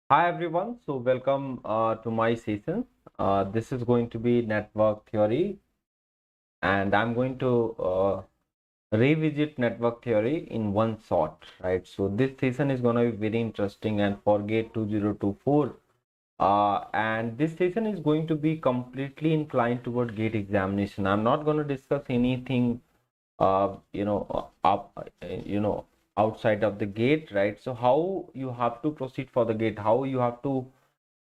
Hi everyone, so welcome to my session. This is going to be network theory, and I'm going to revisit network theory in one shot, right? So this session is going to be very interesting and for GATE 2024. And this session is going to be completely inclined toward GATE examination. I'm not going to discuss anything outside of the gate, right? So how you have to proceed for the gate, how you have to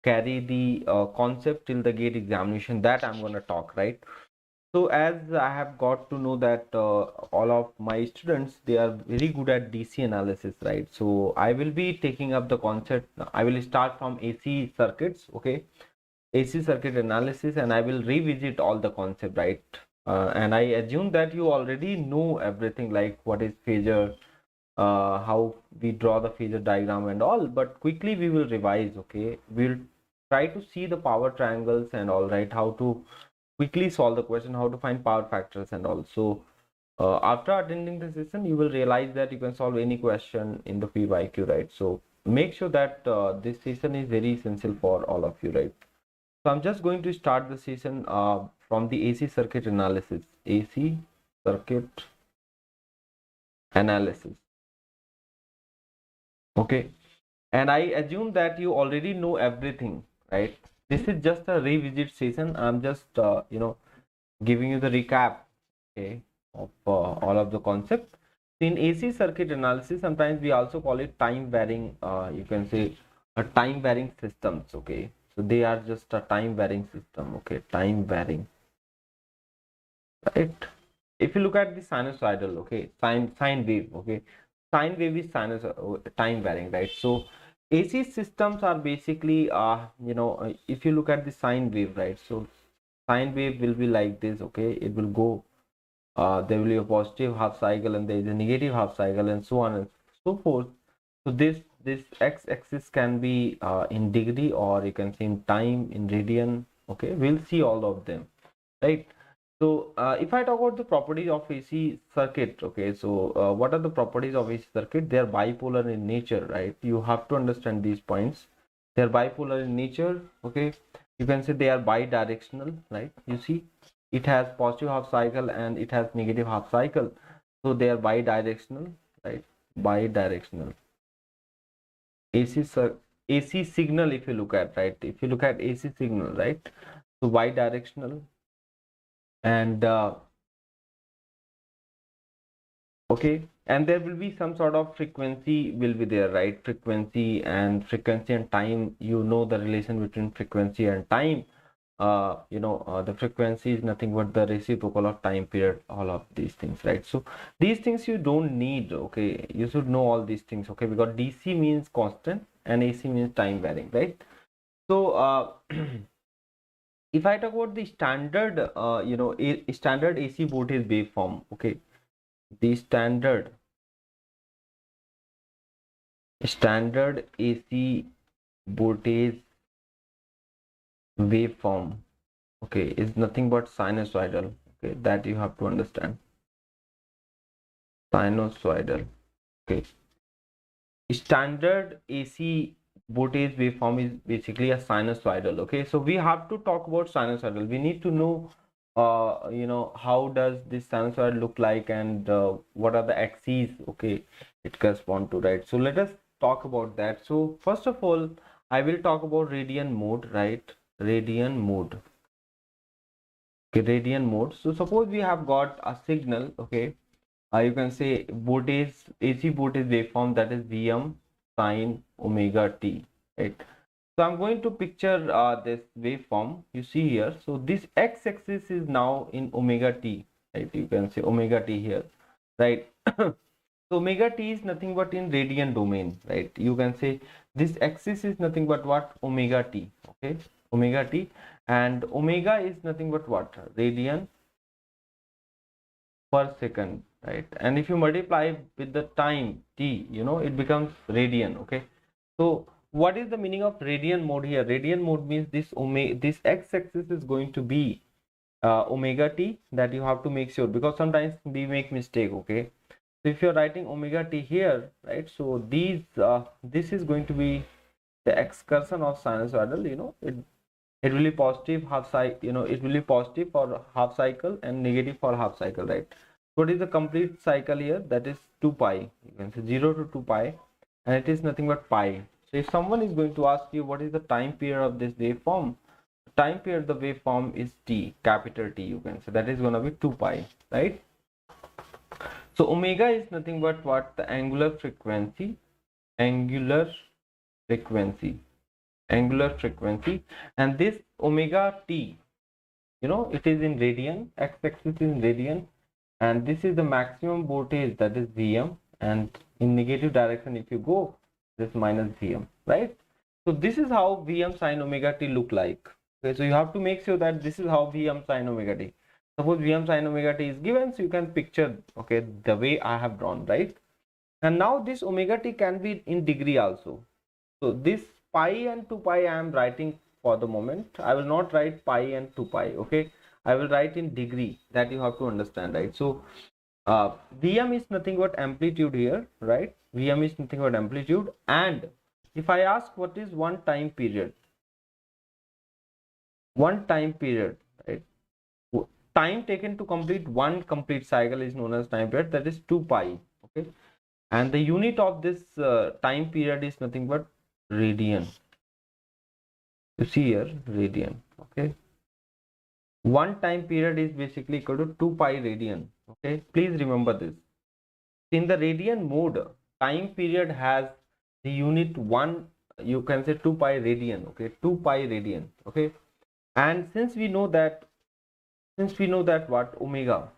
carry the concept till the gate examination, that I'm going to talk, right? So as I have got to know that all of my students, they are very good at DC analysis, right? So I will be taking up the concept. I will start from AC circuits, okay? AC circuit analysis, and I will revisit all the concept, right? And I assume that you already know everything, like what is phasor, how we draw the phasor diagram and all, but quickly we will revise, okay? We'll try to see the power triangles and all, right? How to quickly solve the question, how to find power factors and all. So after attending the session, you will realize that you can solve any question in the PYQ, right? So make sure that this session is very essential for all of you, right? So I'm just going to start the session from the AC circuit analysis. AC circuit analysis. Okay. And I assume that you already know everything, right? This is just a revisit session. I'm just, giving you the recap, okay, of all of the concept. In AC circuit analysis, sometimes we also call it time varying, you can say a time varying systems, okay? So they are just a time varying system, okay? Time varying, right? If you look at the sinusoidal, okay, sine wave, okay, sine wave is sinus time varying, right? So AC systems are basically if you look at the sine wave, right? So sine wave will be like this, okay? It will go, there will be a positive half cycle and there is a negative half cycle and so on and so forth. So this x-axis can be in degree, or you can see in time, in radian, okay? We'll see all of them, right? So if I talk about the properties of AC circuit, okay, so what are the properties of AC circuit? They are bipolar in nature, right? You have to understand these points. They are bipolar in nature, okay. You can say they are bidirectional, right? You see, it has positive half cycle and it has negative half cycle, so they are bidirectional, right? Bidirectional. AC signal, if you look at, right? If you look at AC signal, right? So bidirectional, and okay, and there will be some sort of frequency will be there, right? Frequency and time, you know the relation between frequency and time. The frequency is nothing but the reciprocal of time period, all of these things, right? So these things you don't need, okay? You should know all these things, okay? Because DC means constant and AC means time varying, right? So if I talk about the standard standard AC voltage waveform, okay, the standard AC voltage waveform, okay, is nothing but sinusoidal, okay, that you have to understand. Sinusoidal, okay. Standard AC voltage waveform is basically a sinusoidal, okay. So we have to talk about sinusoidal. We need to know how does this sinusoid look like, and what are the axes, okay, it correspond to, right? So let us talk about that. So first of all, I will talk about radian mode, right? Radian mode, okay, radian mode. So suppose we have got a signal, okay, you can say voltage, AC voltage waveform, that is Vm sine omega t, right? So I'm going to picture this waveform you see here. So this x-axis is now in omega t, right? You can say omega t here, right? So omega t is nothing but in radian domain, right? You can say this axis is nothing but what? Omega t, okay? Omega t, and omega is nothing but what? Radian per second, right? And if you multiply with the time t, it becomes radian, okay? So what is the meaning of radian mode here? Radian mode means this x-axis is going to be omega t, that you have to make sure, because sometimes we make mistake, okay? So if you're writing omega t here, right, so this is going to be the excursion of sinusoidal, it will be positive half cycle, it will be positive for half cycle and negative for half cycle, right? What is the complete cycle here? That is 2 pi. You can say 0 to 2 pi, and it is nothing but pi. So if someone is going to ask you what is the time period of this waveform, the time period of the waveform is t, capital T, you can say. That is going to be 2 pi, right? So omega is nothing but what? The angular frequency, angular frequency, angular frequency. And this omega t, it is in radian, x-axis is in radian, and this is the maximum voltage, that is Vm, and in negative direction if you go, this minus Vm, right? So this is how Vm sin omega t look like. Okay, so you have to make sure that this is how Vm sin omega t. Suppose Vm sin omega t is given, so you can picture, okay, the way I have drawn, right? And now this omega t can be in degree also. So this pi and 2 pi I am writing for the moment. I will not write pi and 2 pi, okay? I will write in degree, that you have to understand, right? So Vm is nothing but amplitude here, right? Vm is nothing but amplitude. And if I ask what is one time period, right? Time taken to complete one complete cycle is known as time period, that is 2 pi, okay? And the unit of this time period is nothing but radian. You see here, radian, okay? One time period is basically equal to 2 pi radian, okay? Please remember this. In the radian mode, time period has the unit 1, you can say 2 pi radian, okay? 2 pi radian, okay? And since we know that what omega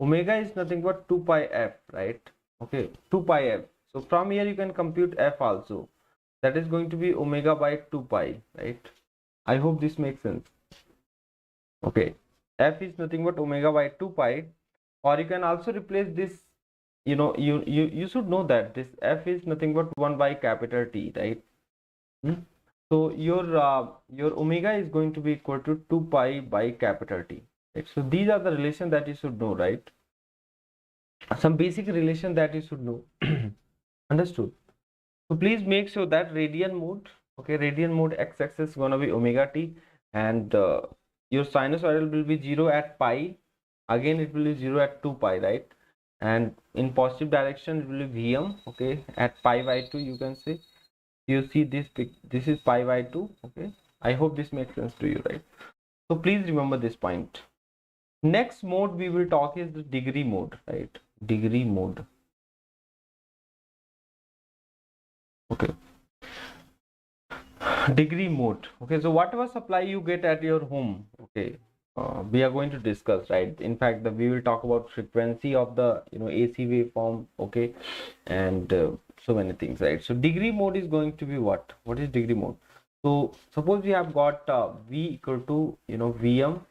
is nothing but 2 pi f, right? Okay, 2 pi f. So from here you can compute f also. That is going to be omega by 2 pi, right? I hope this makes sense. Okay, f is nothing but omega by 2 pi, or you can also replace this, you should know that this f is nothing but 1 by capital T, right? So your omega is going to be equal to 2 pi by capital T, right? So these are the relation that you should know, right? Some basic relation that you should know. Understood? So please make sure that radian mode, okay, radian mode x-axis is gonna be omega t, and your sinusoidal will be 0 at pi. Again it will be 0 at 2 pi, right? And in positive direction it will be Vm, okay, at pi by 2, you can say. You see this is pi by 2, okay? I hope this makes sense to you, right? So please remember this point. Next mode we will talk is the degree mode, right? Degree mode. Okay, degree mode. Okay, so whatever supply you get at your home, okay, we are going to discuss, right? In fact, we will talk about frequency of the AC waveform, okay, and so many things, right? So degree mode is going to be what is degree mode? So suppose we have got V equal to Vm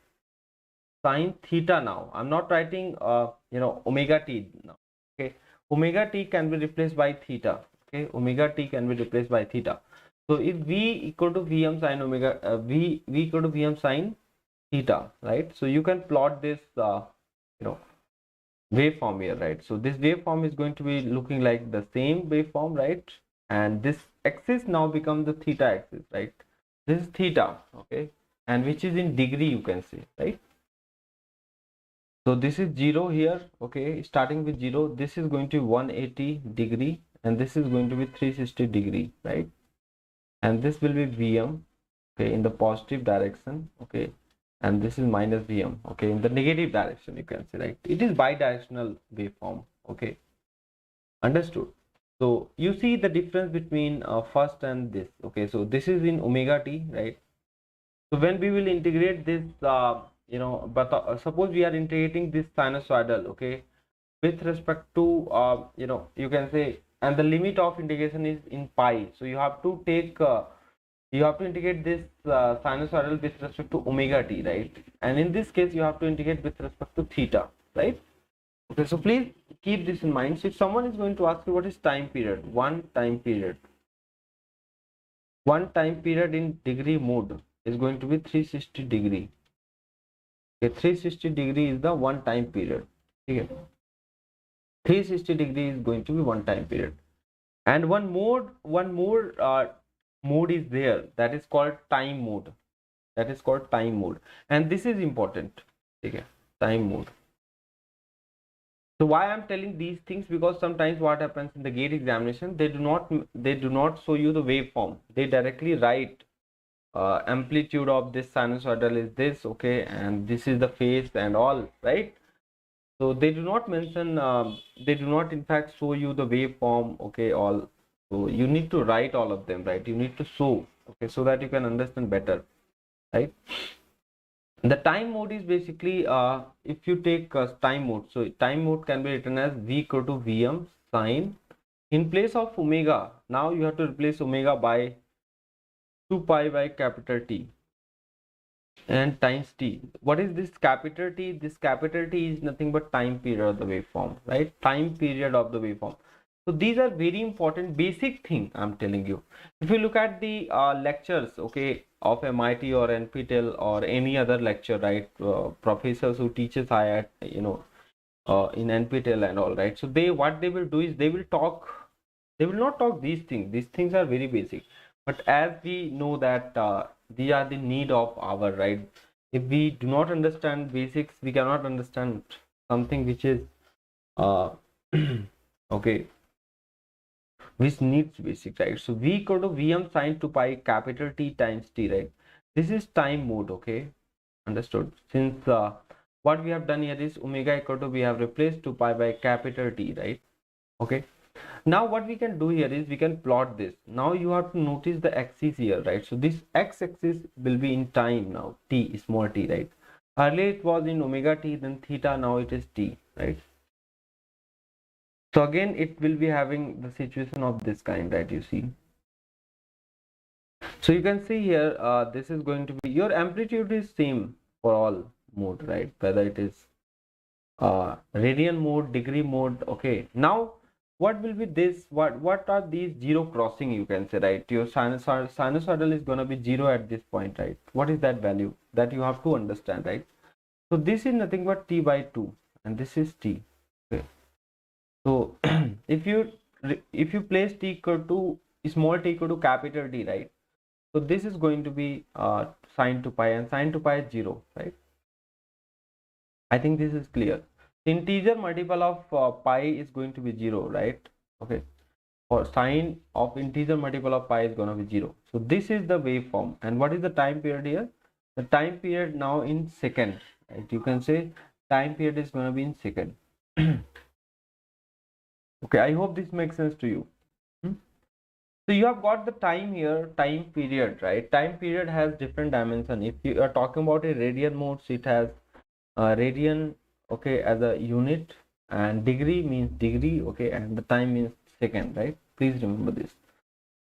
sin theta. Now I'm not writing omega t now, okay? Omega t can be replaced by theta, okay? Omega t can be replaced by theta. So if V equal to Vm sin omega, V equal to Vm sin theta, right? So you can plot this waveform here, right? So this waveform is going to be looking like the same waveform, right? And this axis now becomes the theta axis, right? This is theta, okay, and which is in degree, you can say, right? So this is 0 here, okay, starting with 0. This is going to be 180 degree, and this is going to be 360 degree, right? And this will be Vm, okay, in the positive direction, okay, and this is minus Vm, okay, in the negative direction, you can say, right? It is bidirectional waveform, okay. Understood? So you see the difference between first and this, okay. So this is in omega t, right? So when we will integrate this, but suppose we are integrating this sinusoidal, okay, with respect to you can say, and the limit of integration is in pi. So you have to take you have to integrate this sinusoidal with respect to omega t, right? And in this case you have to integrate with respect to theta, right? Okay, so please keep this in mind. So if someone is going to ask you what is time period, one time period in degree mode is going to be 360 degree. Okay, 360 degree is the one time period. Okay, 360 degree is going to be one time period. And one more mode is there, that is called time mode. That is called time mode, and this is important. Okay, time mode. So why I'm telling these things, because sometimes what happens in the gate examination, they do not show you the waveform. They directly write amplitude of this sinusoidal is this, okay, and this is the phase and all, right? So they do not mention, they do not in fact show you the waveform, okay, all. So you need to write all of them, right? You need to show, okay, so that you can understand better, right? The time mode is basically, if you take time mode, so time mode can be written as V equal to Vm sine, in place of omega, now you have to replace omega by 2 pi by capital T and times T. What is this capital T? This capital T is nothing but time period of the waveform, right? Time period of the waveform. So these are very important basic thing I'm telling you. If you look at the lectures, okay, of MIT or NPTEL or any other lecture, right? Professors who teaches IIT, in NPTEL and all, right? So what they will do is they will not talk these things. These things are very basic, but as we know that these are the need of our, right? If we do not understand basics, we cannot understand something which is uh okay, which needs basic, right? So V equal to Vm sine 2 pi capital T times T, right? This is time mode, okay, understood? Since what we have done here is omega equal to, we have replaced 2 pi by capital T, right? Okay, now what we can do here is we can plot this. Now you have to notice the axis here, right? So this x-axis will be in time now, t, small t, right? Earlier it was in omega t, then theta, now it is t, right? So again it will be having the situation of this kind, right? You see, so you can see here, this is going to be, your amplitude is same for all mode, right? Whether it is radian mode, degree mode, okay. Now what will be this, what are these zero crossing, you can say, right? Your sinusoidal is going to be zero at this point, right? What is that value that you have to understand, right? So this is nothing but t by 2 and this is t, okay. So if you place t equal to, small t equal to capital T, right? So this is going to be sine 2 pi, and sine 2 pi is 0, right? I think this is clear. Integer multiple of pi is going to be 0, right? Okay, or sine of integer multiple of pi is going to be 0. So this is the waveform. And what is the time period here? The time period now in second, right? You can say time period is going to be in second. Okay, I hope this makes sense to you. So you have got the time here, time period, right? Time period has different dimension. If you are talking about a radian mode, so it has radian, okay, as a unit, and degree means degree, okay, and the time means second, right? Please remember this.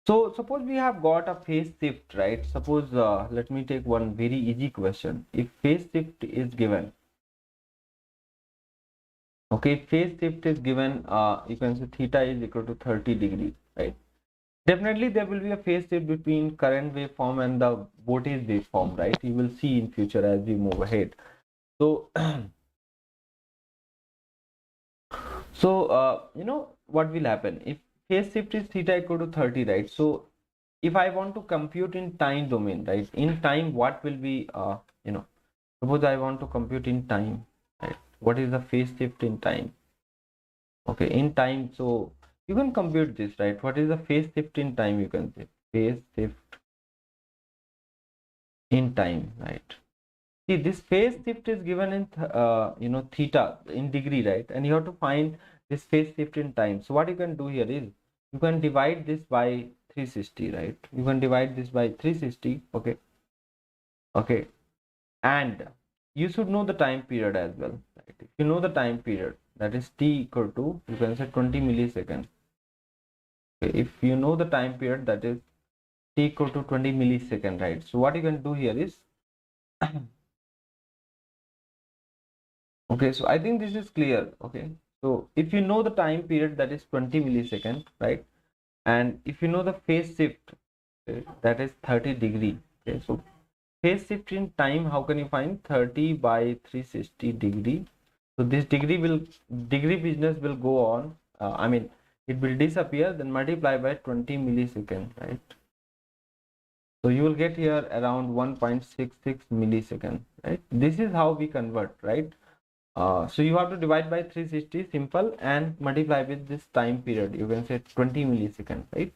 So suppose we have got a phase shift, right? Suppose let me take one very easy question. If phase shift is given, okay, phase shift is given, you can say theta is equal to 30 degrees, right? Definitely there will be a phase shift between current waveform and the voltage waveform, right? You will see in future as we move ahead. So so what will happen if phase shift is theta equal to 30, right? So if I want to compute in time domain, right, in time, what will be suppose I want to compute in time, right? What is the phase shift in time? Okay, in time, so you can compute this, right? What is the phase shift in time? You can say phase shift in time, right? See, this phase shift is given in theta in degree, right? And you have to find this phase shift in time. So what you can do here is you can divide this by 360, right? You can divide this by 360, okay, okay, and you should know the time period as well, right? If you know the time period, that is t equal to, you can say 20 milliseconds. Okay, if you know the time period, that is t equal to 20 milliseconds, right? So what you can do here is okay, so I think this is clear, okay. So if you know the time period, that is 20 milliseconds, right? And if you know the phase shift, okay, that is 30 degree, okay. So phase shift in time, how can you find 30 by 360 degree? So this degree business will go on, I mean it will disappear, then multiply by 20 milliseconds, right? So you will get here around 1.66 millisecond, right? This is how we convert, right? So you have to divide by 360, simple, and multiply with this time period. You can say 20 milliseconds, right?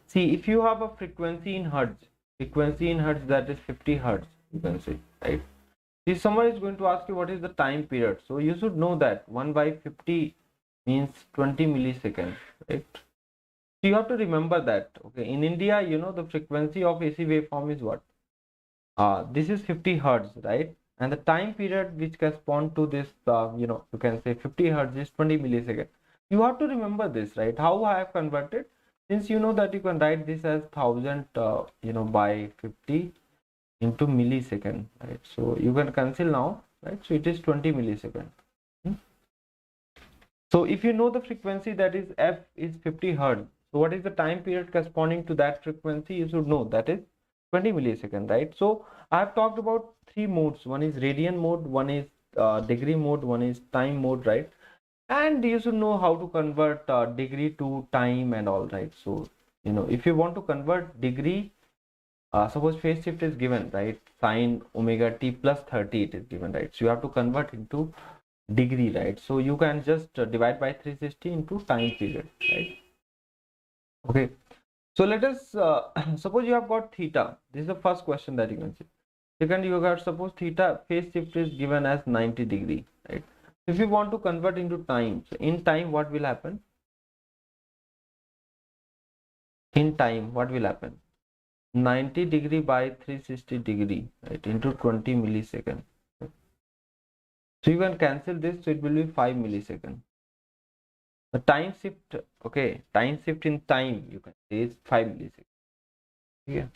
See, if you have a frequency in hertz that is 50 hertz, you can say, right? If someone is going to ask you what is the time period, so you should know that 1 by 50 means 20 milliseconds, right? So you have to remember that. Okay, in India, you know, the frequency of AC waveform is what? This is 50 hertz, right? And the time period which correspond to this, you can say 50 hertz is 20 milliseconds. You have to remember this, right? How I have converted, since you know that you can write this as 1000, by 50 into millisecond, right? So you can cancel now, right? So it is 20 millisecond. So if you know the frequency, that is f is 50 hertz, so what is the time period corresponding to that frequency? You should know that is 20 millisecond, right? So I have talked about three modes. One is radian mode, one is degree mode, one is time mode, right? And you should know how to convert degree to time and all, right? So if you want to convert degree, suppose phase shift is given, right? Sine omega t plus 30 it is given, right? So you have to convert into degree, right? So you can just divide by 360 into time period, right? Okay, so let us suppose you have got theta. This is the first question that you can see. Second, you got, suppose theta phase shift is given as 90 degree, right? If you want to convert into time, so in time what will happen? In time what will happen? 90 degree by 360 degree, right, into 20 millisecond. So you can cancel this, so it will be 5 millisecond. The time shift, okay, time shift in time, you can say, is 5 milliseconds. Yeah.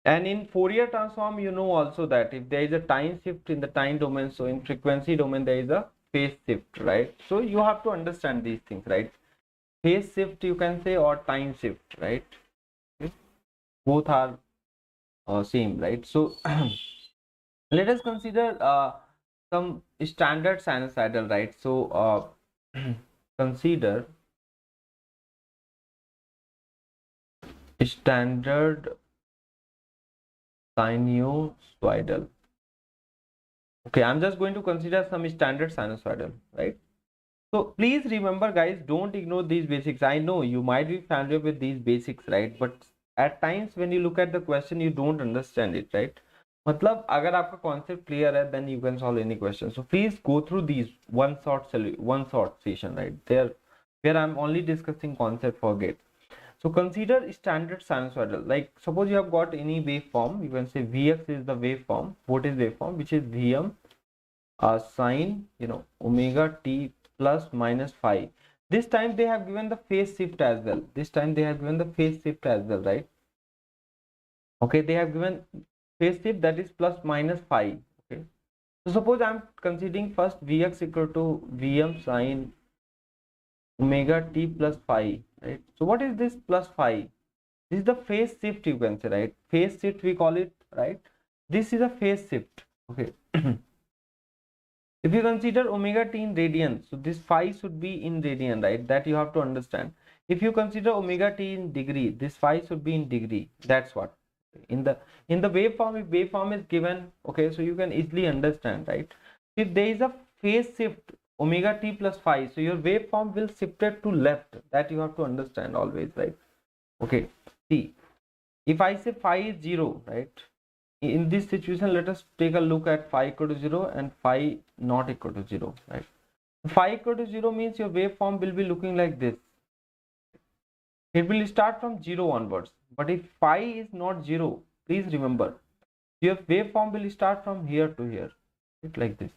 And in Fourier transform, you know also that if there is a time shift in the time domain, so in frequency domain there is a phase shift, right? So you have to understand these things, right? Phase shift you can say, or time shift, right? Okay. Both are same, right? So let us consider some standard sinusoidal, right? So consider standard sinusoidal. Okay, I'm just going to consider some standard sinusoidal, right? So please remember, guys, don't ignore these basics. I know you might be familiar with these basics, right? But at times when you look at the question, you don't understand it, right? मतलब अगर आपका concept clear है, then you can solve any question. So please go through these one short session, right? There, where I'm only discussing concept for gate. So consider standard sinusoidal. Like suppose you have got any waveform, you can say Vx is the waveform, voltage waveform, which is Vm sine omega t plus minus phi. This time they have given the phase shift as well. This time they have given the phase shift as well, right? Okay, they have given phase shift that is plus minus phi. Okay, so suppose I'm considering first Vx equal to Vm sine omega t plus phi, right? So what is this plus phi? This is the phase shift, you can say, right? Phase shift we call it, right? This is a phase shift. Okay. If you consider omega t in radian, so this phi should be in radian, right? That you have to understand. If you consider omega t in degree, this phi should be in degree. That's what. In the waveform, if waveform is given, okay, so you can easily understand, right? If there is a phase shift omega t plus phi, so your waveform will shifted to left. That you have to understand always, right? Okay. See, if I say phi is 0, right? In this situation, let us take a look at phi equal to 0 and phi not equal to 0, right? Phi equal to 0 means your waveform will be looking like this. It will start from 0 onwards. But if phi is not 0, please remember, your waveform will start from here to here, like this.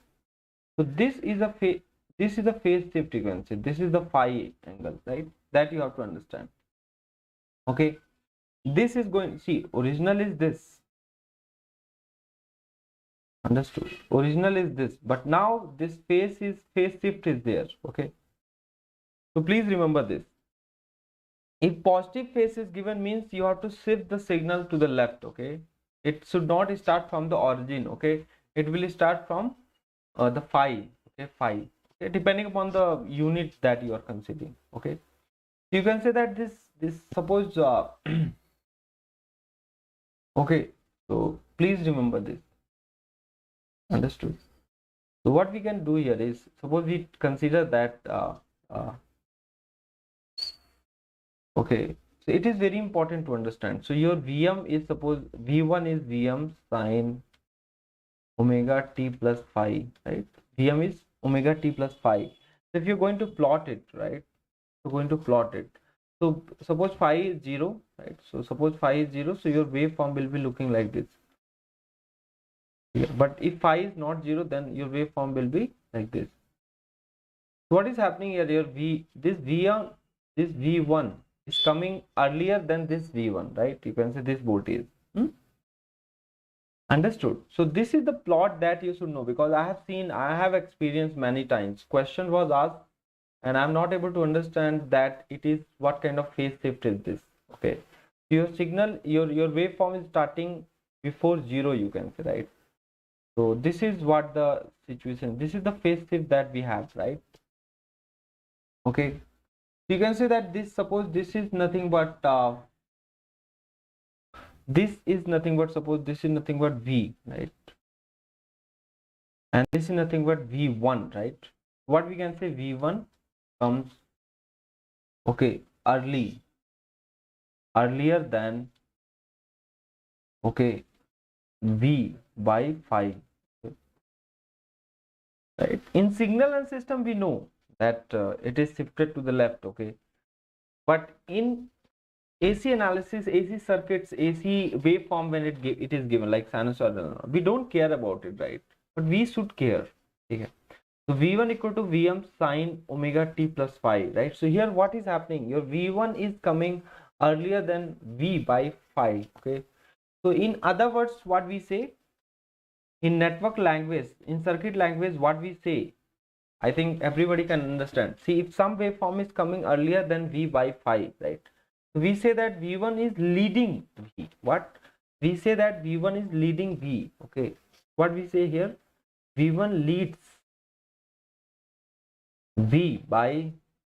So this is a phase shift, you can say. This is the phi angle, right? That you have to understand. Okay, this is going, see, original is this. Understood. Original is this, but now this phase shift is there. Okay, so please remember this. If positive phase is given, means you have to shift the signal to the left. Okay, it should not start from the origin. Okay, it will start from the phi. Okay, phi. Okay, depending upon the unit that you are considering. Okay, you can say that this this suppose okay, so please remember this. Understood? So what we can do here is, suppose we consider that uh, okay, so it is very important to understand. So your Vm is, suppose V1 is Vm sine omega t plus phi, right? Vm is omega t plus phi. So if you're going to plot it, right? You're going to plot it. So suppose phi is 0, right? So suppose phi is 0, so your waveform will be looking like this. Yeah. But if phi is not 0, then your waveform will be like this. So what is happening here? Your this V1 is coming earlier than this V1, right? You can say this voltage. Understood? So this is the plot that you should know, because I have experienced many times. Question was asked and I'm not able to understand that it is what kind of phase shift is this. Okay. Your signal, your waveform is starting before 0, you can say, right? So this is what the situation, this is the phase shift that we have, right? Okay. So you can say that this, suppose this is nothing but suppose this is nothing but V, right? And this is nothing but V1, right? What we can say, V1 comes okay earlier than okay V by phi, right? In signal and system we know that it is shifted to the left, okay, but in AC analysis, AC circuits, AC waveform, when it is given like sinusoidal, we don't care about it, right? But we should care. Okay. So V1 equal to Vm sine omega t plus phi, right? So here what is happening? Your V1 is coming earlier than V by phi. Okay. So in other words, what we say in network language, in circuit language, what we say, I think everybody can understand. See, if some waveform is coming earlier than V by phi, right? We say that V1 is leading V. What? We say that V1 is leading V. Okay. What we say here? V1 leads V by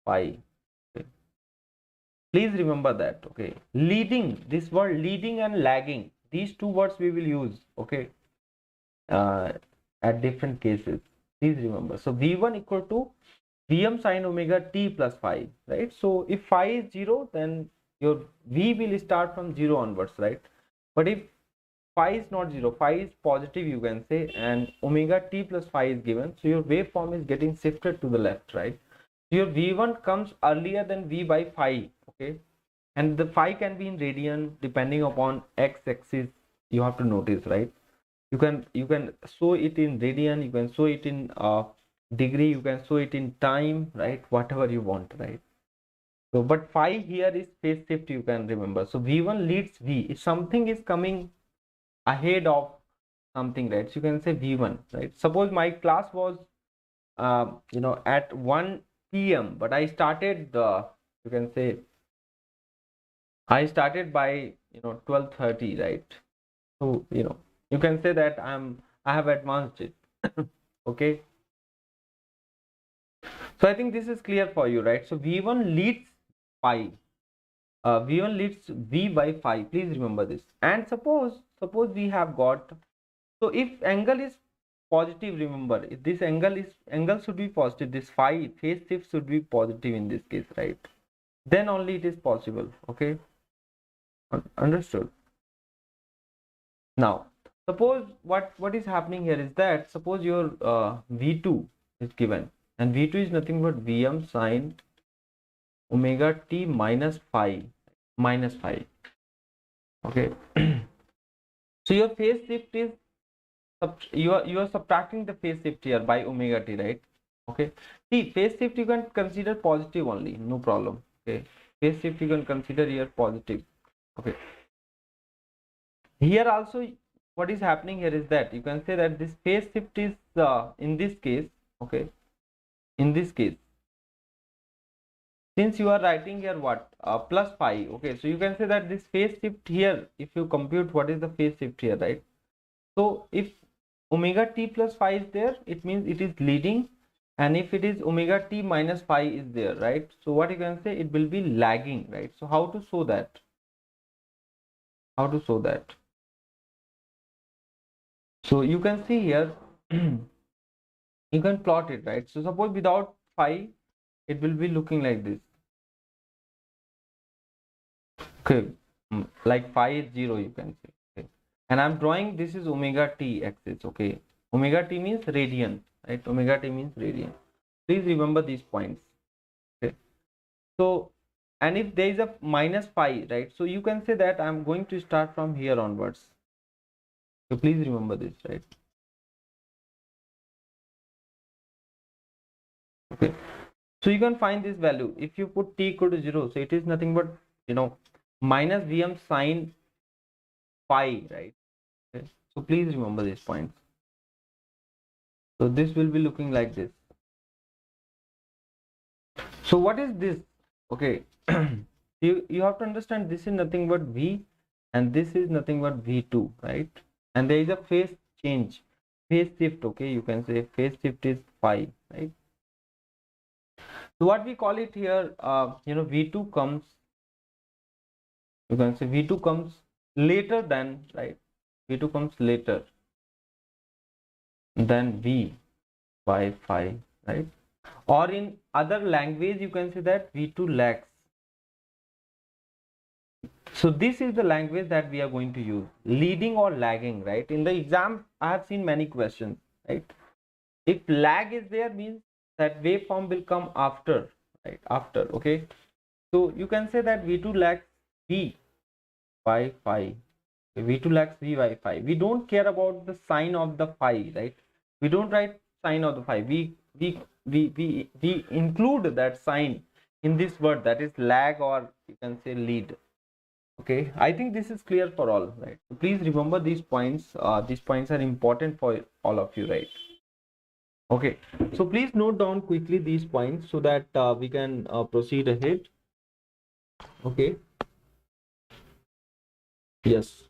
phi. Okay. Please remember that. Okay. Leading, this word leading and lagging, these two words we will use. Okay. At different cases. Please remember. So V1 equal to Vm sine omega t plus phi, right? So if phi is 0, then your V will start from 0 onwards, right? But if phi is not 0, phi is positive, you can say, and omega t plus phi is given, so your waveform is getting shifted to the left, right? So your V1 comes earlier than V by phi, okay? And the phi can be in radian depending upon x-axis, you have to notice, right? You can show it in radian, you can show it in degree, you can show it in time, right? Whatever you want, right? So but phi here is phase shift, you can remember. So V1 leads V. If something is coming ahead of something, right? So you can say V1, right? Suppose my class was at 1 p.m, but I started you can say I started by 12:30, right? So you can say that I have advanced it. Okay. So I think this is clear for you, right? So V1 leads phi. V1 leads V by phi. Please remember this. And suppose we have got, so if angle is positive, remember if this angle should be positive. This phi phase shift should be positive in this case, right? Then only it is possible. Okay. Understood. Now suppose what is happening here is that, suppose your V2 is given, and V2 is nothing but Vm sine omega t minus phi. Okay. So your phase shift is you are subtracting the phase shift here by omega t, right? Okay. See, phase shift you can consider positive only, no problem. Okay. Phase shift you can consider here positive. Okay. Here also what is happening here is that you can say that this phase shift is in this case, okay, in this case, since you are writing here what plus phi, okay, so you can say that this phase shift here, if you compute what is the phase shift here, right? So if omega t plus phi is there, it means it is leading, And if it is omega t minus phi is there, right? So what you can say, it will be lagging, right? So how to show that? How to show that? So you can see here, you can plot it, right? So suppose without phi, it will be looking like this. Okay, like phi is 0, you can say. Okay. And I'm drawing, this is omega t axis. Okay, omega t means radian, right? Omega t means radian. Please remember these points. Okay, so and if there is a minus phi, right? So you can say that I'm going to start from here onwards. So please remember this, right? Okay, so you can find this value. If you put t equal to 0, so it is nothing but, minus Vm sine phi, right? Okay. So please remember these points. So this will be looking like this. So what is this? Okay, you have to understand, this is nothing but V, and this is nothing but V2, right? And there is a phase change, phase shift. Okay, you can say phase shift is phi, right? So what we call it here, V2 comes, you can say V2 comes later than, right? V2 comes later than V by phi, right? Or in other language, you can say that V2 lags. So this is the language that we are going to use, leading or lagging, right? In the exam, I have seen many questions, right? If lag is there, means that waveform will come after, right? After, okay? So you can say that V2 lags V by phi. V2 lags V by phi. We don't care about the sign of the phi, right? We don't write sign of the phi. We include that sign in this word, that is lag, or you can say lead. Okay, I think this is clear for all, right? So please remember these points. These points are important for all of you, right? Okay, so please note down quickly these points so that we can proceed ahead. Okay, yes.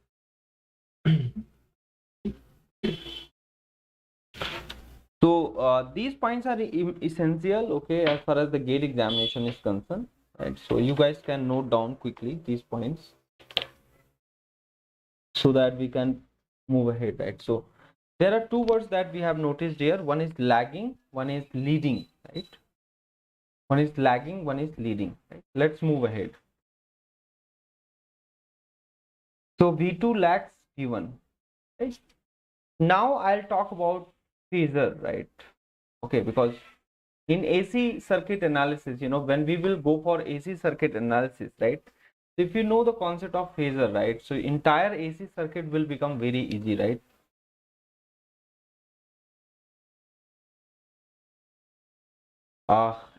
So these points are essential, okay, as far as the gate examination is concerned, right? So you guys can note down quickly these points so that we can move ahead, right? So there are two words that we have noticed here. One is lagging, one is leading, right? One is lagging, one is leading, right? Let's move ahead. So V2 lags V1, right? Now I'll talk about phasor, right? Okay, because in AC circuit analysis, when we will go for AC circuit analysis, right? So if you know the concept of phasor, right? So entire AC circuit will become very easy, right?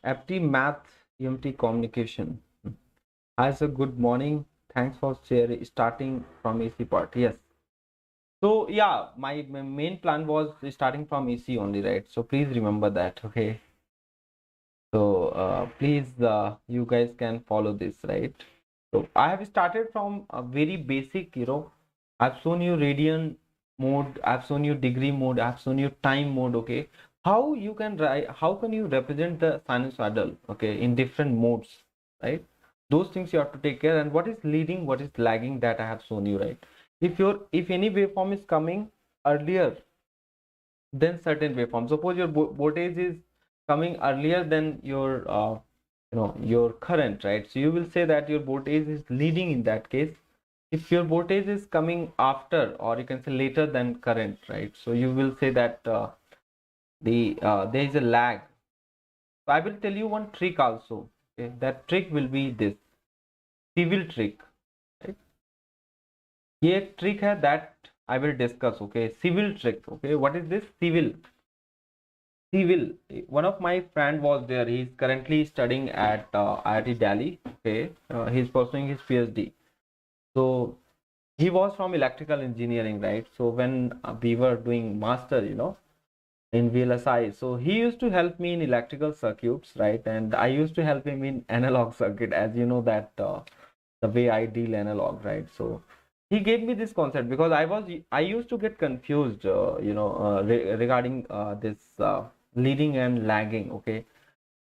FT math, EMT communication. As a good morning. Thanks for sharing, starting from AC part. Yes. So yeah, my main plan was starting from EC only, right? So please remember that, okay? So please, you guys can follow this, right? So I have started from a very basic, I've shown you radian mode, I've shown you degree mode, I've shown you time mode, okay? How you can write, how can you represent the sinusoidal, okay, in different modes, right? Those things you have to take care. And what is leading, what is lagging, that I have shown you, right? If any waveform is coming earlier than certain waveform, suppose your voltage is coming earlier than your your current, right? So you will say that your voltage is leading in that case. If your voltage is coming after, or you can say later than current, right? So you will say that there is a lag. So I will tell you one trick also, okay? That trick will be this civil trick, right? ये एक trick है that I will discuss, okay? Civil trick, okay? What is this civil? One of my friend was there. He's currently studying at IIT Delhi, okay? He's pursuing his PhD. So he was from electrical engineering, right? So when we were doing master, in VLSI, so he used to help me in electrical circuits, right? And I used to help him in analog circuit, as you know that the way I deal analog, right? So he gave me this concept because I used to get confused, regarding this. leading and lagging. Okay,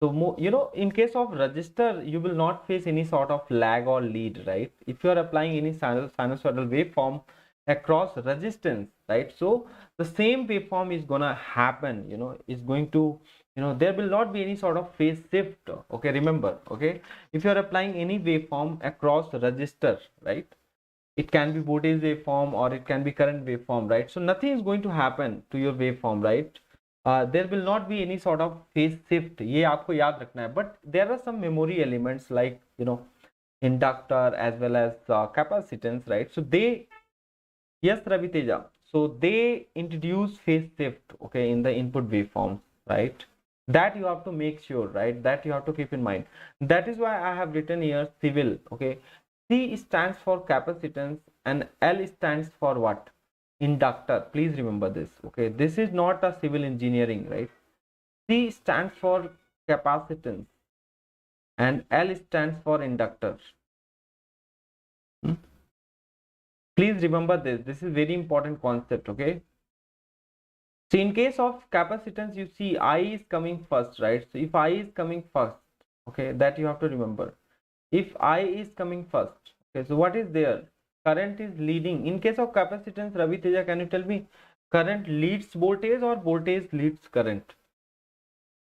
so in case of register, you will not face any sort of lag or lead, right? If you are applying any sinusoidal waveform across resistance, right? So the same waveform is gonna happen, is going to, there will not be any sort of phase shift. Okay, remember, okay, if you are applying any waveform across register, right? It can be voltage waveform or it can be current waveform, right? So nothing is going to happen to your waveform, right? There will not be any sort of phase shift. ये आपको याद रखना है. But there are some memory elements like inductor as well as capacitance, right? So they, yes, Ravi Teja. So they introduce phase shift, okay, in the input waveform, right? That you have to make sure, right? That you have to keep in mind. That is why I have written here civil, okay. C stands for capacitance and L stands for what? Inductor. Please remember this, okay. This is not a civil engineering, right? C stands for capacitance and L stands for inductor. Hmm? Please remember this. This is very important concept, okay. So in case of capacitance, you see I is coming first, right? So if I is coming first, okay, that you have to remember. If I is coming first, okay, so what is there? Current is leading. In case of capacitance, Ravi Teja, can you tell me current leads voltage or voltage leads current?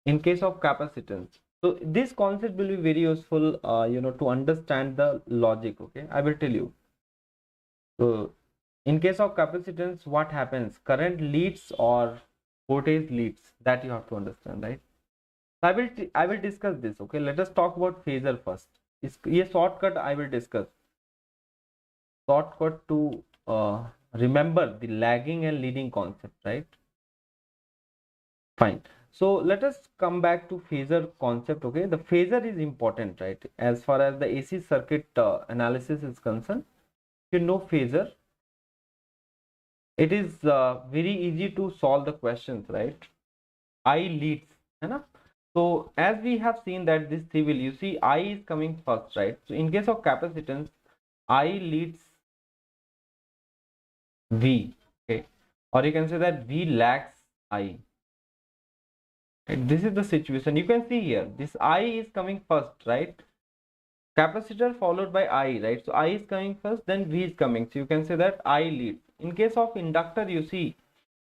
In case of capacitance. So this concept will be very useful, to understand the logic, okay? I will tell you. So in case of capacitance, what happens? Current leads or voltage leads, that you have to understand, right? I will discuss this, okay. Let us talk about phasor first. ये shortcut I will discuss. Shortcut to remember the lagging and leading concept, right? Fine. So let us come back to phasor concept, okay. The phasor is important, right? As far as the AC circuit analysis is concerned, you know phasor, it is very easy to solve the questions, right? I leads, है So as we have seen that this civil, you see I is coming first, right? So in case of capacitance, I leads V, okay, or you can say that V lags I. Right? This is the situation. You can see here, this I is coming first, right? Capacitor followed by I, right? So I is coming first, then V is coming. So you can say that I leads. In case of inductor, you see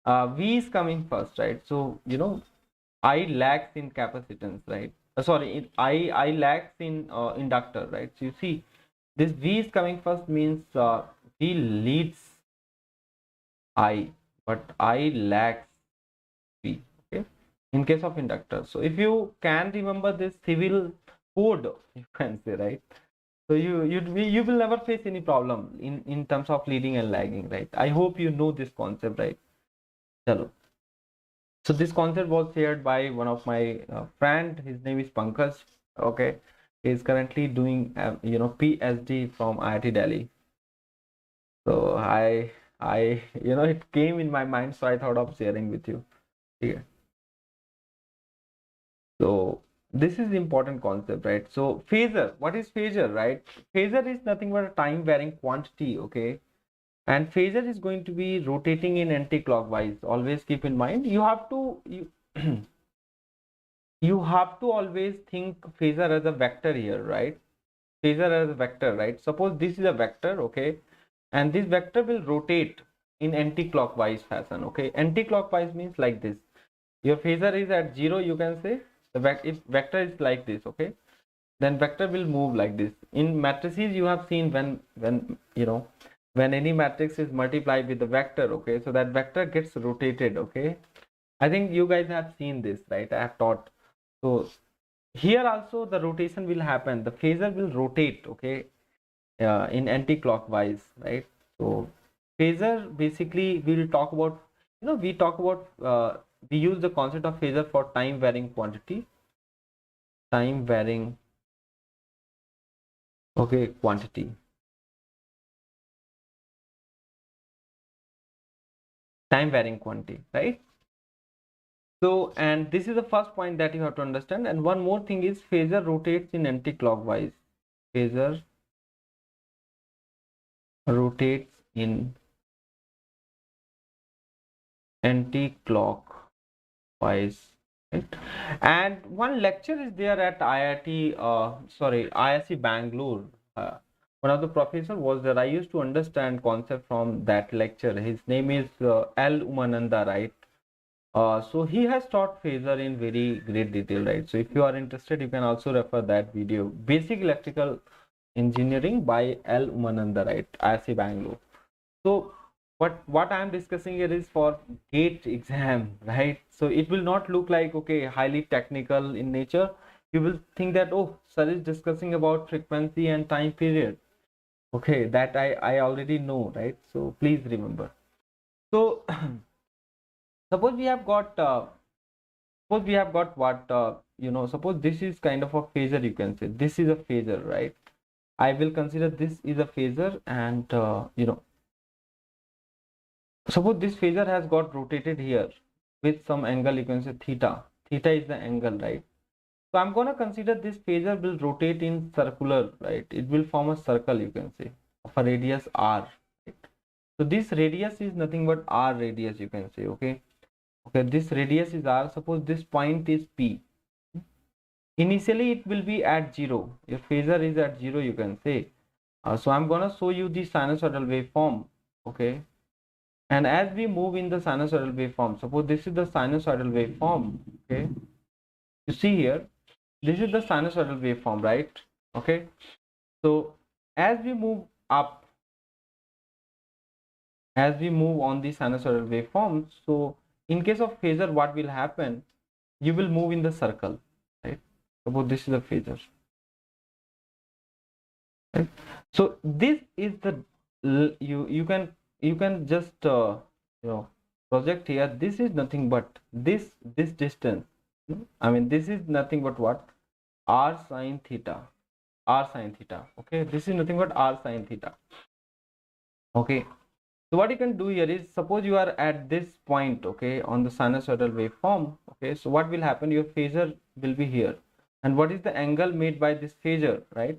V is coming first, right? So I lags in capacitance, right? Sorry, I lags in inductor, right? So you see this V is coming first means V leads I, but I lags V, okay, in case of inductor. So if you can remember this civil code, you can say, right? So you will never face any problem in terms of leading and lagging, right? I hope you know this concept, right? Chalo. So this concept was shared by one of my friend. His name is Pankaj. Okay, he is currently doing PhD from IIT Delhi. So I it came in my mind, so I thought of sharing with you. Yeah. So this is the important concept, right? So phasor, what is phasor, right? Phasor is nothing but a time varying quantity, okay? And phasor is going to be rotating in anti-clockwise. Always keep in mind, you have to you have to always think phasor as a vector here, right? Phasor as a vector, right? Suppose this is a vector, okay, and this vector will rotate in anti-clockwise fashion, okay. Anti-clockwise means like this. Your phasor is at 0, you can say if vector is like this, okay, then vector will move like this. In matrices, you have seen when any matrix is multiplied with the vector, okay, so that vector gets rotated, okay. I think you guys have seen this, right? I have taught. So here also the rotation will happen. The phasor will rotate, okay, in anti-clockwise, right? So phasor, basically we will talk about, we talk about we use the concept of phasor for time varying quantity, time varying, okay, quantity, time varying quantity, right? So, and this is the first point that you have to understand. And one more thing is phasor rotates in anti-clockwise. Phasor rotates in anti-clockwise right? And one lecture is there at IISc Bangalore. One of the professor was there. I used to understand concept from that lecture. His name is L. Umananda, right? So he has taught phasor in very great detail, right? So if you are interested, you can also refer that video. Basic Electrical Engineering by L. Umananda, right? IISc Bangalore. So what I am discussing here is for GATE exam, right? So it will not look like, okay, highly technical in nature. You will think that, oh, sir is discussing about frequency and time period. Okay, that I already know, right? So please remember. So suppose we have got what suppose this is kind of a phasor, you can say this is a phasor, right? I will consider this is a phasor, and suppose this phasor has got rotated here with some angle, you can say theta is the angle, right? So I'm going to consider this phasor will rotate in circular, right? It will form a circle, you can say, of a radius r, right? So this radius is nothing but r radius, you can say. Okay, this radius is r. Suppose this point is p. Initially it will be at 0. Your phasor is at 0, you can say. So I'm gonna show you the sinusoidal waveform. Okay, and as we move in the sinusoidal waveform, suppose this is the sinusoidal waveform. Okay, you see here, this is the sinusoidal waveform, right? Okay, so as we move up, as we move on the sinusoidal waveform, so in case of phasor, what will happen? You will move in the circle, right? Suppose this is a phasor, right? So this is the you can just project here. This is nothing but this distance. I mean, this is nothing but what? R sine theta. R sine theta. Okay, this is nothing but R sine theta. Okay, so what you can do here is, suppose you are at this point, okay, on the sinusoidal waveform. Okay, so what will happen? Your phasor will be here, and what is the angle made by this phasor, right?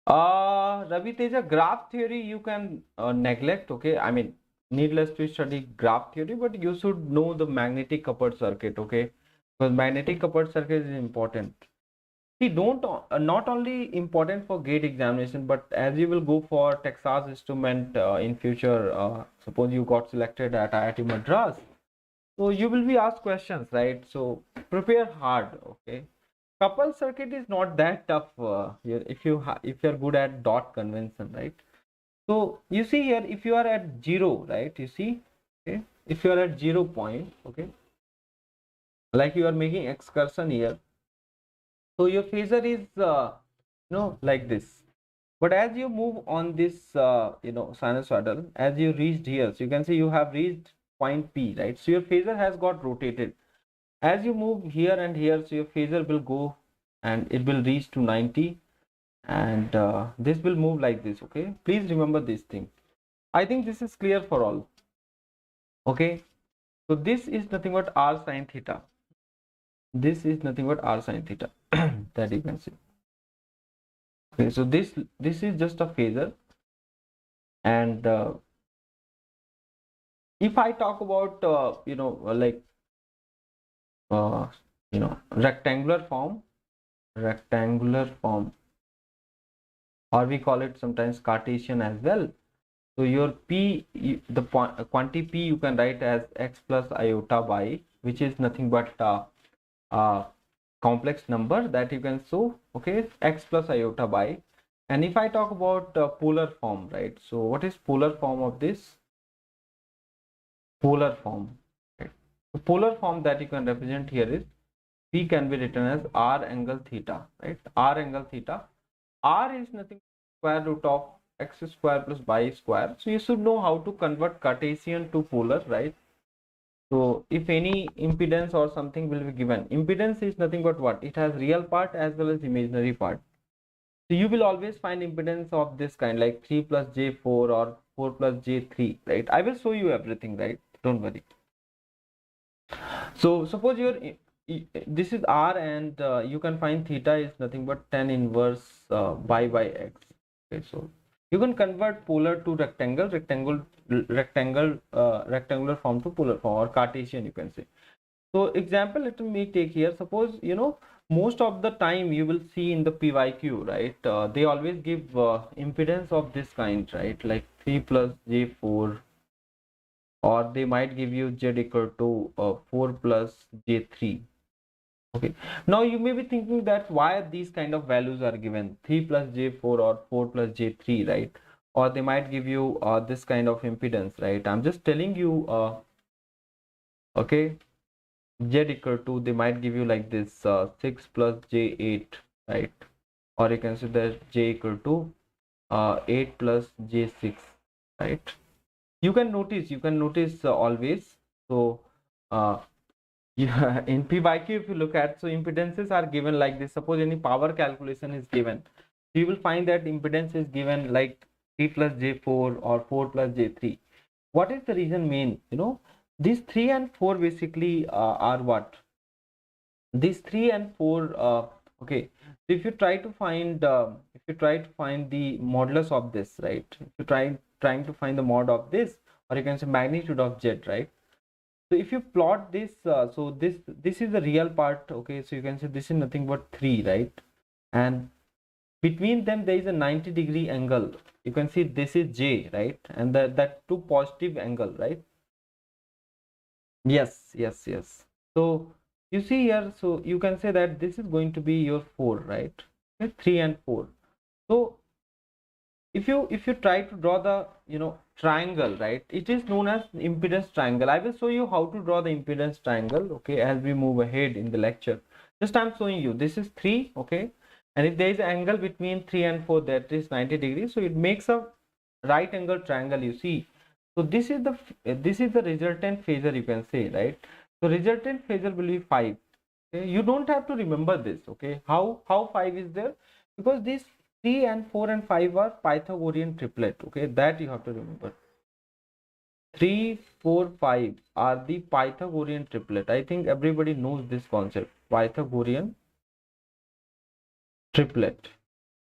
Ravi Teja, graph theory you can neglect. Okay, I mean, needless to study graph theory, but you should know the magnetic coupled circuit. Okay, because magnetic coupled circuit is important. See, don't not only important for gate examination, but as you will go for Texas Instrument in future. Suppose you got selected at IIT Madras, so you will be asked questions, right? So prepare hard. Okay, coupled circuit is not that tough if you're good at dot convention, right? So you see here, if you are at 0, right, you see, okay, if you are at 0 point, okay, like you are making excursion here, so your phasor is like this. But as you move on this sinusoidal, as you reached here, so you can see you have reached point P, right? So your phasor has got rotated. As you move here and here, so your phasor will go and it will reach to 90, and this will move like this. Okay, please remember this thing. I think this is clear for all. Okay, so this is nothing but r sine theta. This is nothing but r sine theta that you can see. Okay, so this is just a phasor, and if I talk about like rectangular form, or we call it sometimes Cartesian as well. So your p, the quantity p, you can write as x plus iota by, which is nothing but complex number that you can show. Okay, x plus iota by. And if I talk about polar form, right? So what is polar form of this? Polar form, right? The polar form that you can represent here is p can be written as r angle theta, right? R angle theta. R is nothing but square root of x square plus y square. So you should know how to convert Cartesian to polar, right? So if any impedance or something will be given, impedance is nothing but what? It has real part as well as imaginary part. So you will always find impedance of this kind, like 3 plus j4 or 4 plus j3, right? I will show you everything, right? Don't worry. So suppose this is r, and you can find theta is nothing but tan inverse pi by x. Okay, so You can convert polar to rectangular form to polar form, or Cartesian, you can say. So example, let me take here. Suppose, most of the time you will see in the PYQ, right? They always give impedance of this kind, right? Like 3 plus J4, or they might give you Z equal to 4 plus J3. Okay, now you may be thinking that why these kind of values are given, 3 plus J4 or 4 plus J3, right? Or they might give you this kind of impedance, right? I'm just telling you, okay, Z equal to, they might give you like this, 6 plus J8, right? Or you can say that J equal to 8 plus J6, right? You can notice always. So uh, yeah, in PYQ, if you look at, so impedances are given like this. Suppose any power calculation is given, you will find that impedance is given like 3 plus J4 or 4 plus J3. What is the reason main? These 3 and 4 basically are what? These 3 and 4, okay. So if you try to find the modulus of this, right? If you trying to find the mod of this, or you can say magnitude of Z, right? So if you plot this, so this is the real part, okay? So you can say this is nothing but 3, right? And between them there is a 90-degree angle. You can see this is J, right? And that two positive angle, right? Yes, yes, yes. So you see here, so you can say that this is going to be your 4, right? Okay, 3 and 4. So if you try to draw the triangle, right, it is known as impedance triangle. I will show you how to draw the impedance triangle, okay, as we move ahead in the lecture. Just I'm showing you, this is 3, okay, and if there is an angle between 3 and 4, that is 90 degrees, so it makes a right angle triangle, you see. So this is the resultant phasor, you can say, right? So resultant phasor will be 5. Okay, you don't have to remember this, okay, how 5 is there, because these 3 and 4 and 5 are Pythagorean triplet, okay, that you have to remember. 3, 4, 5 are the Pythagorean triplet. I think everybody knows this concept, Pythagorean triplet,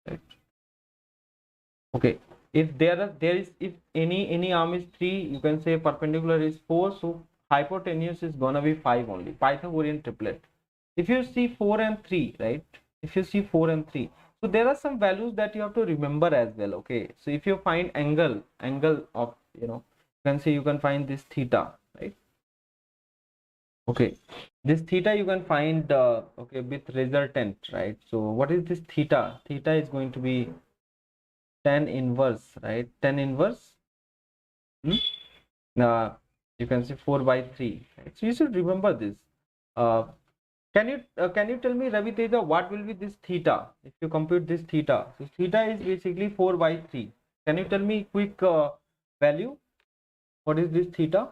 right? Okay, if any arm is 3, you can say perpendicular is 4, so hypotenuse is gonna be 5 only, Pythagorean triplet. If you see 4 and 3, right, if you see 4 and 3, so there are some values that you have to remember as well, okay? So if you find angle of, you can say, you can find this theta, right? Okay, this theta you can find, okay, with resultant, right? So what is this theta? Theta is going to be tan inverse, right? Tan inverse, you can say 4 by 3, right? So you should remember this. uh, can you tell me, Ravi Teja, what will be this theta if you compute this theta? So theta is basically 4 by 3. Can you tell me quick value? What is this theta?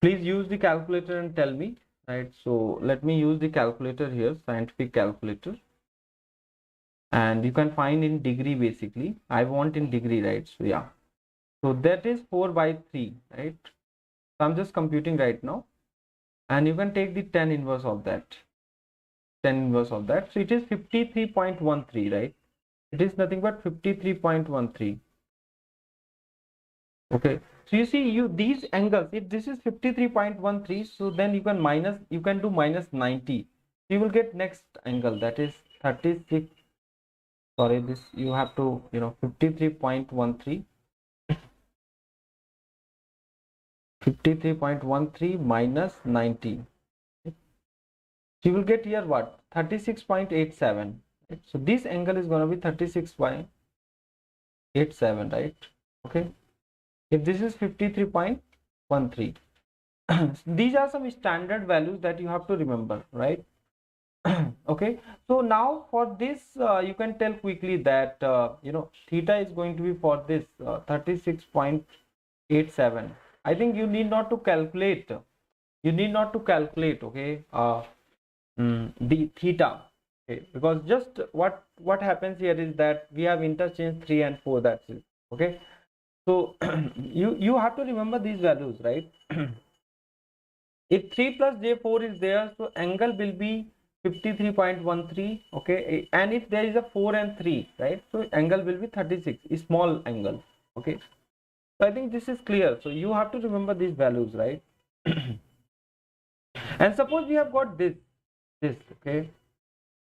Please use the calculator and tell me, right? So let me use the calculator here, scientific calculator, and you can find in degree basically. I want in degree, right? So yeah, so that is 4 by 3, right? So I'm just computing right now, and you can take the tan inverse of that. So it is 53.13, right? It is nothing but 53.13. Okay, so you see, these angles, if this is 53.13, so then you can do minus 90. You will get next angle, that is 36. Sorry, this you have to 53.13, 53.13 minus 90. You will get here what? 36.87. Right? So this angle is going to be 36.87, right? Okay, if this is 53.13. These are some standard values that you have to remember, right? Okay, so now for this, you can tell quickly that theta is going to be for this 36.87. I think you need not to calculate. Okay, the theta. Okay, because just what happens here is that we have interchanged 3 and 4. That's it. Okay, so you have to remember these values, right? If 3 plus J4 is there, so angle will be 53.13, okay, and if there is a 4 and 3, right, so angle will be 36, a small angle, okay. So I think this is clear. So you have to remember these values, right? And suppose we have got this, okay,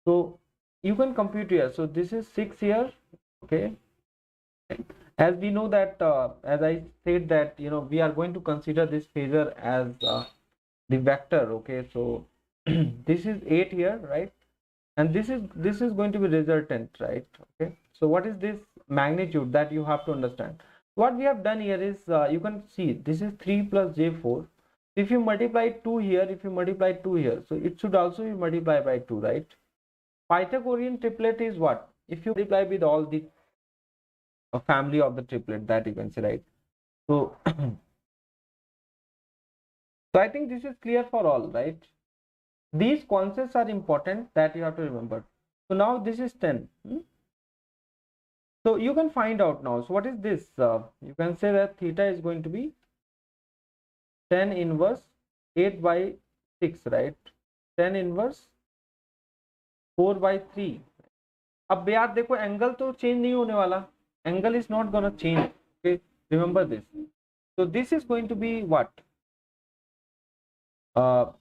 so you can compute here. So this is 6 here, okay. As we know that, as I said that, we are going to consider this phasor as the vector, okay. So this is 8 here, right, and this is going to be resultant, right, okay. So what is this magnitude that you have to understand? What we have done here is, you can see this is 3 plus j4. If you multiply 2 here, if you multiply 2 here, so it should also be multiplied by 2, right? Pythagorean triplet is what? If you multiply with all the family of the triplet, that you can say, right? So so I think this is clear for all, right? These concepts are important that you have to remember. So now this is 10. So you can find out now. So what is this? You can say that theta is going to be 10 inverse 8 by 6, right? 10 inverse 4 by 3. अब यार देखो angle तो change नहीं होने वाला, angle is not gonna change, okay, remember this. So this is going to be what? 4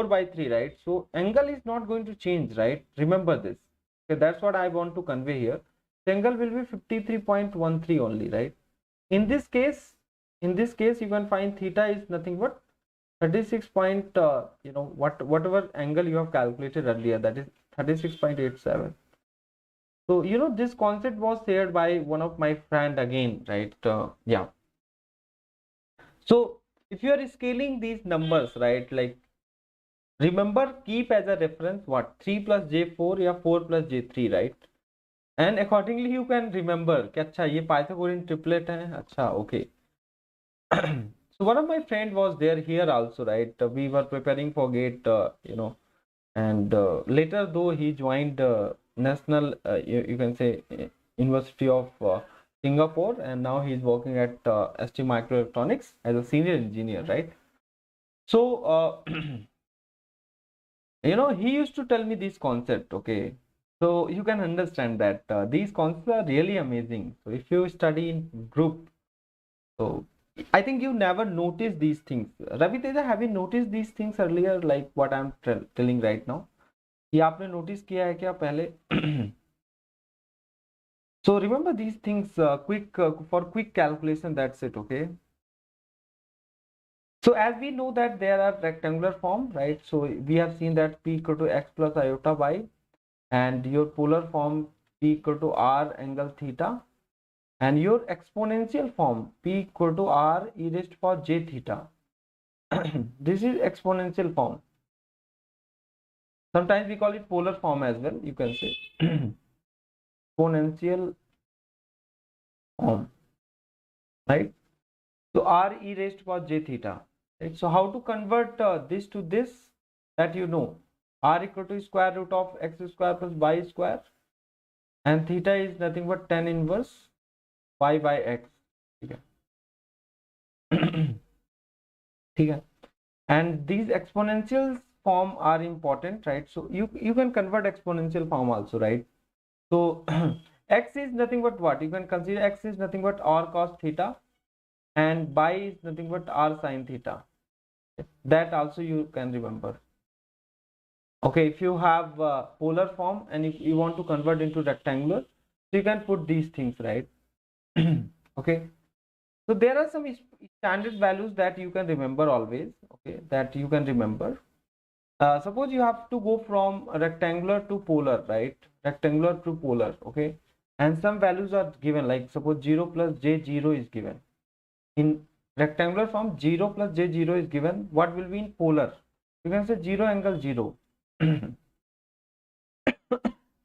by 3, right? So angle is not going to change, right? Remember this. Okay, that's what I want to convey here. The angle will be 53.13 only, right? In this case, you can find theta is nothing but 36 point, whatever angle you have calculated earlier, that is 36.87. So this concept was shared by one of my friend again, right? Yeah. So if you are scaling these numbers, right, like, remember, keep as a reference what 3 plus j4 or 4 plus j3, right? And accordingly you can remember कि अच्छा ये Pythagorean triplet है, अच्छा, okay. So one of my friend was there here also, right? We were preparing for GATE, and later though he joined national, you can say, University of Singapore, and now he is working at ST Microelectronics as a senior engineer, right? So he used to tell me this concept, okay. So you can understand that these concepts are really amazing. So if you study in group, so I think you never noticed these things. Ravi Teja, have you noticed these things earlier, like what I'm telling right now? ये आपने notice किया है क्या पहले? So remember these things, for quick calculation, that's it, okay. So as we know that there are rectangular form, right? So we have seen that p equal to x plus iota y, and your polar form p equal to r angle theta, and your exponential form p equal to r e raised to power j theta. This is exponential form. Sometimes we call it polar form as well, you can say. Exponential form, right? So r e raised to power j theta, right? So how to convert this to this, that r equal to square root of x square plus y square, and theta is nothing but tan inverse y by x. Okay. And these exponential form are important, right? So you can convert exponential form also, right? So x is nothing but what? You can consider x is nothing but r cos theta, and y is nothing but r sin theta. That also you can remember. Okay, if you have polar form and if you want to convert into rectangular, so you can put these things, right? Okay. So there are some standard values that you can remember always, okay, that you can remember. Suppose you have to go from rectangular to polar, right? Rectangular to polar, okay, and some values are given, like suppose 0 plus j0 is given. In rectangular form, 0 plus j0 is given. What will be in polar? You can say 0 angle 0.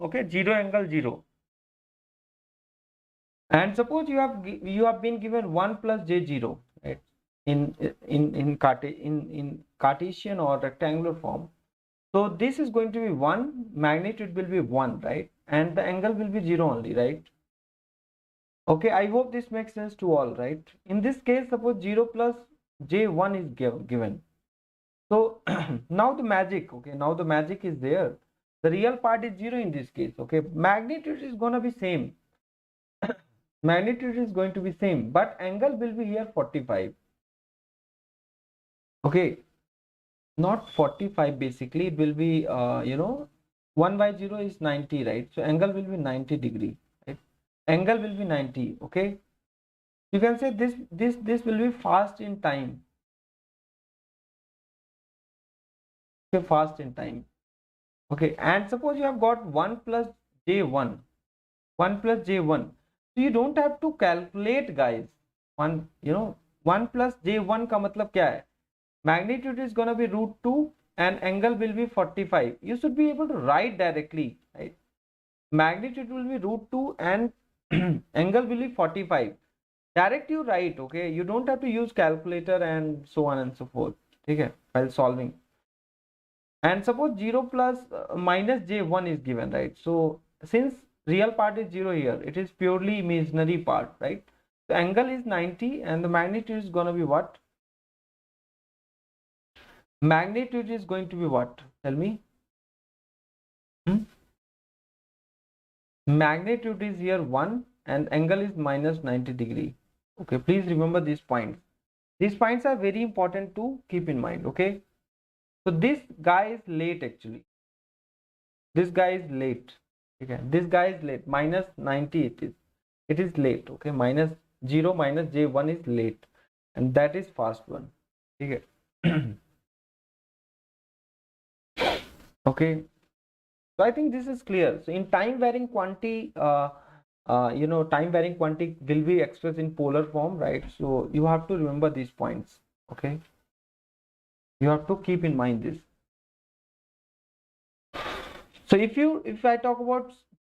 Okay, 0 angle 0. And suppose you have been given 1 plus j0, right? In Cartesian or rectangular form. So this is going to be 1, magnitude will be 1, right? And the angle will be 0 only, right? Okay, I hope this makes sense to all, right? In this case, suppose 0 plus j1 is given. So now the magic, okay, now the magic is there. The real part is 0 in this case, okay. Magnitude is gonna be same. Magnitude is going to be same, but angle will be here 45. Okay, not 45 basically, it will be 1 by 0 is 90, right? So angle will be 90 degree, right? Angle will be 90, okay. You can say this will be fast in time, okay, fast in time, okay. And suppose you have got 1 plus j1, 1 plus j1, so you don't have to calculate, guys. 1 plus j1 का मतलब क्या है? Magnitude is gonna be root 2 and angle will be 45. You should be able to write directly, right? Magnitude will be root 2 and angle will be 45. Direct you write, okay. You don't have to use calculator and so on and so forth, okay, while solving. And suppose 0 plus minus j1 is given, right? So since real part is 0 here, it is purely imaginary part, right? The angle is 90 and the magnitude is going to be what? Magnitude is going to be what? Tell me. Magnitude is here 1 and angle is minus 90 degree. Okay, please remember these points. These points are very important to keep in mind, okay? So this guy is late actually. This guy is late. Okay, this guy is late. Minus 90 it is. It is late, okay? Minus 0 minus j1 is late. And that is fast one. Okay. Okay. So I think this is clear. So in time varying quantity, time varying quantity will be expressed in polar form, right? So you have to remember these points, okay? You have to keep in mind this. So if I talk about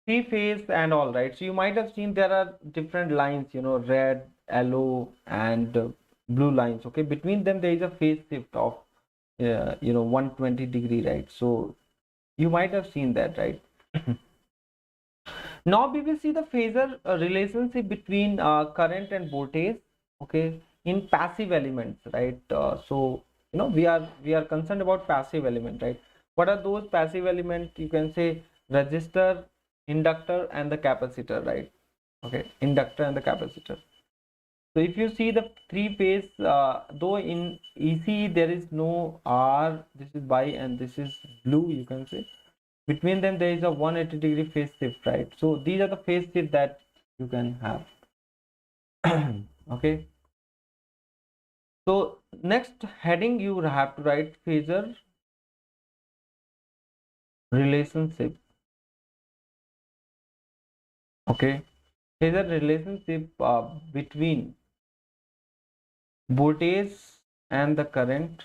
three phase and all, right? So you might have seen there are different lines, red, yellow, and blue lines. Okay, between them there is a phase shift of 120 degree, right? So you might have seen that, right? Now we will see the phasor relationship between current and voltage, okay, in passive elements, right? So we are concerned about passive element, right? What are those passive elements? You can say resistor, inductor, and the capacitor, right? Okay, inductor and the capacitor. So if you see the three phase, though in ECE there is no R, this is bi and this is blue, you can say. Between them there is a 180 degree phase shift, right? So these are the phase shift that you can have. Okay. So next heading you have to write phasor relationship. Okay, phasor relationship between voltage and the current.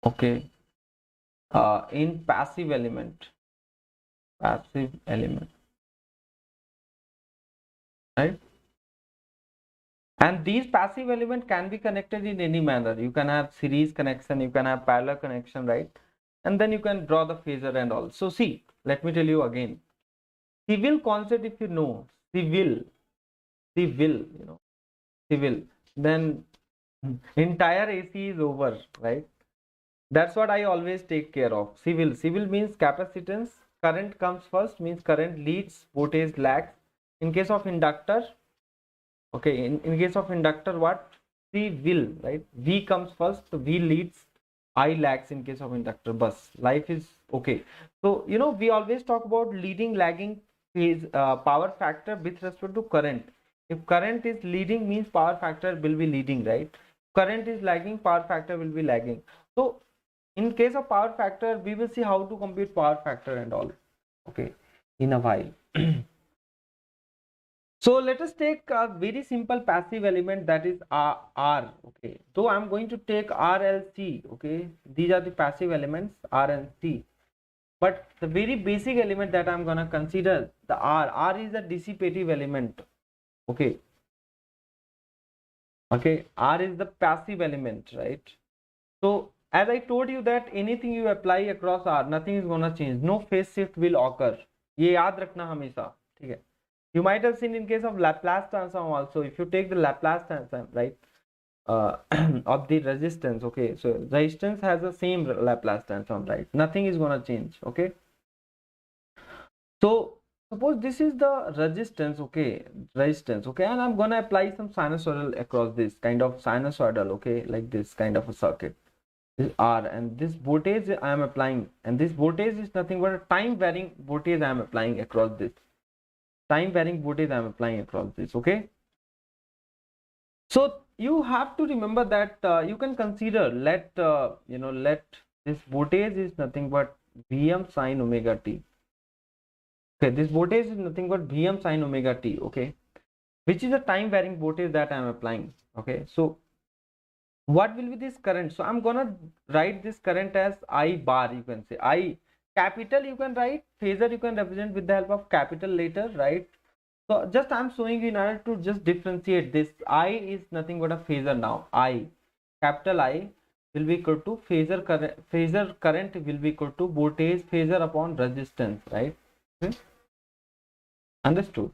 Okay, in passive element, right? And these passive element can be connected in any manner. You can have series connection, you can have parallel connection, right? And then you can draw the phasor and all. So see, let me tell you again. Civil concept, if you know, civil, civil, then entire AC is over, right? That's what I always take care of. Civil means capacitance. Current comes first, means current leads, voltage lags. In case of inductor, okay, in case of inductor, what? C will, right? V comes first, so V leads, I lags in case of inductor. Bus, life is okay. So, we always talk about leading, lagging phase, power factor with respect to current. If current is leading, means power factor will be leading, right? Current is lagging, power factor will be lagging. So, in case of power factor, we will see how to compute power factor and all, okay, in a while. So let us take a very simple passive element, that is R. Okay, so I'm going to take RLC. Okay, these are the passive elements R and C. But the very basic element that I'm gonna consider, the R is a dissipative element. Okay, R is the passive element, right? So as I told you that anything you apply across R, nothing is gonna change. No phase shift will occur. ये याद रखना हमेशा, ठीक है? You might have seen in case of Laplace transform also. If you take the Laplace transform, right? of the resistance. Okay, so resistance has the same Laplace transform, right? Nothing is gonna change. Okay, so suppose this is the resistance. Okay, resistance. Okay, and I'm gonna apply some sinusoidal across this kind of sinusoidal. Okay, like this kind of a circuit. This R, and this voltage I am applying, and this voltage is nothing but a time varying voltage I am applying across this. Time varying voltage I am applying across this. Okay, so you have to remember that you can consider, let this voltage is nothing but Vm sine omega t. Okay, this voltage is nothing but Vm sine omega t. Okay, which is a time varying voltage that I am applying. Okay, so what will be this current? So I'm gonna write this current as I bar. You can say I capital. You can write phasor. You can represent with the help of capital later, right? So just I'm showing you in order to just differentiate this. I is nothing but a phasor now. I, capital I, will be equal to phasor current. Phasor current will be equal to voltage phasor upon resistance, right? Okay. Understood.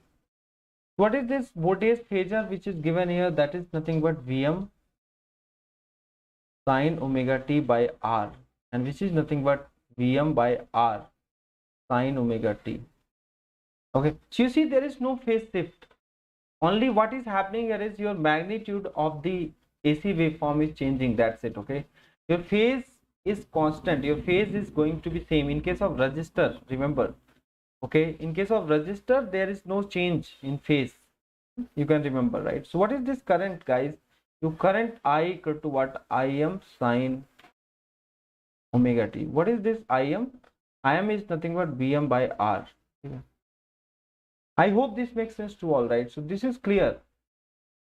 What is this voltage phasor which is given here? That is nothing but Vm sine omega t by R, and which is nothing but Vm by R sine omega t. Okay. So you see there is no phase shift. Only what is happening here is your magnitude of the AC waveform is changing. That's it. Okay, your phase is constant. Your phase is going to be same. In case of resistor, remember. Okay, in case of resistor, there is no change in phase. You can remember, right? So what is this current, guys? Your current I equal to what? Im sine omega t. What is this Im? Im is nothing but Vm by R. Okay. I hope this makes sense to all, right? So this is clear.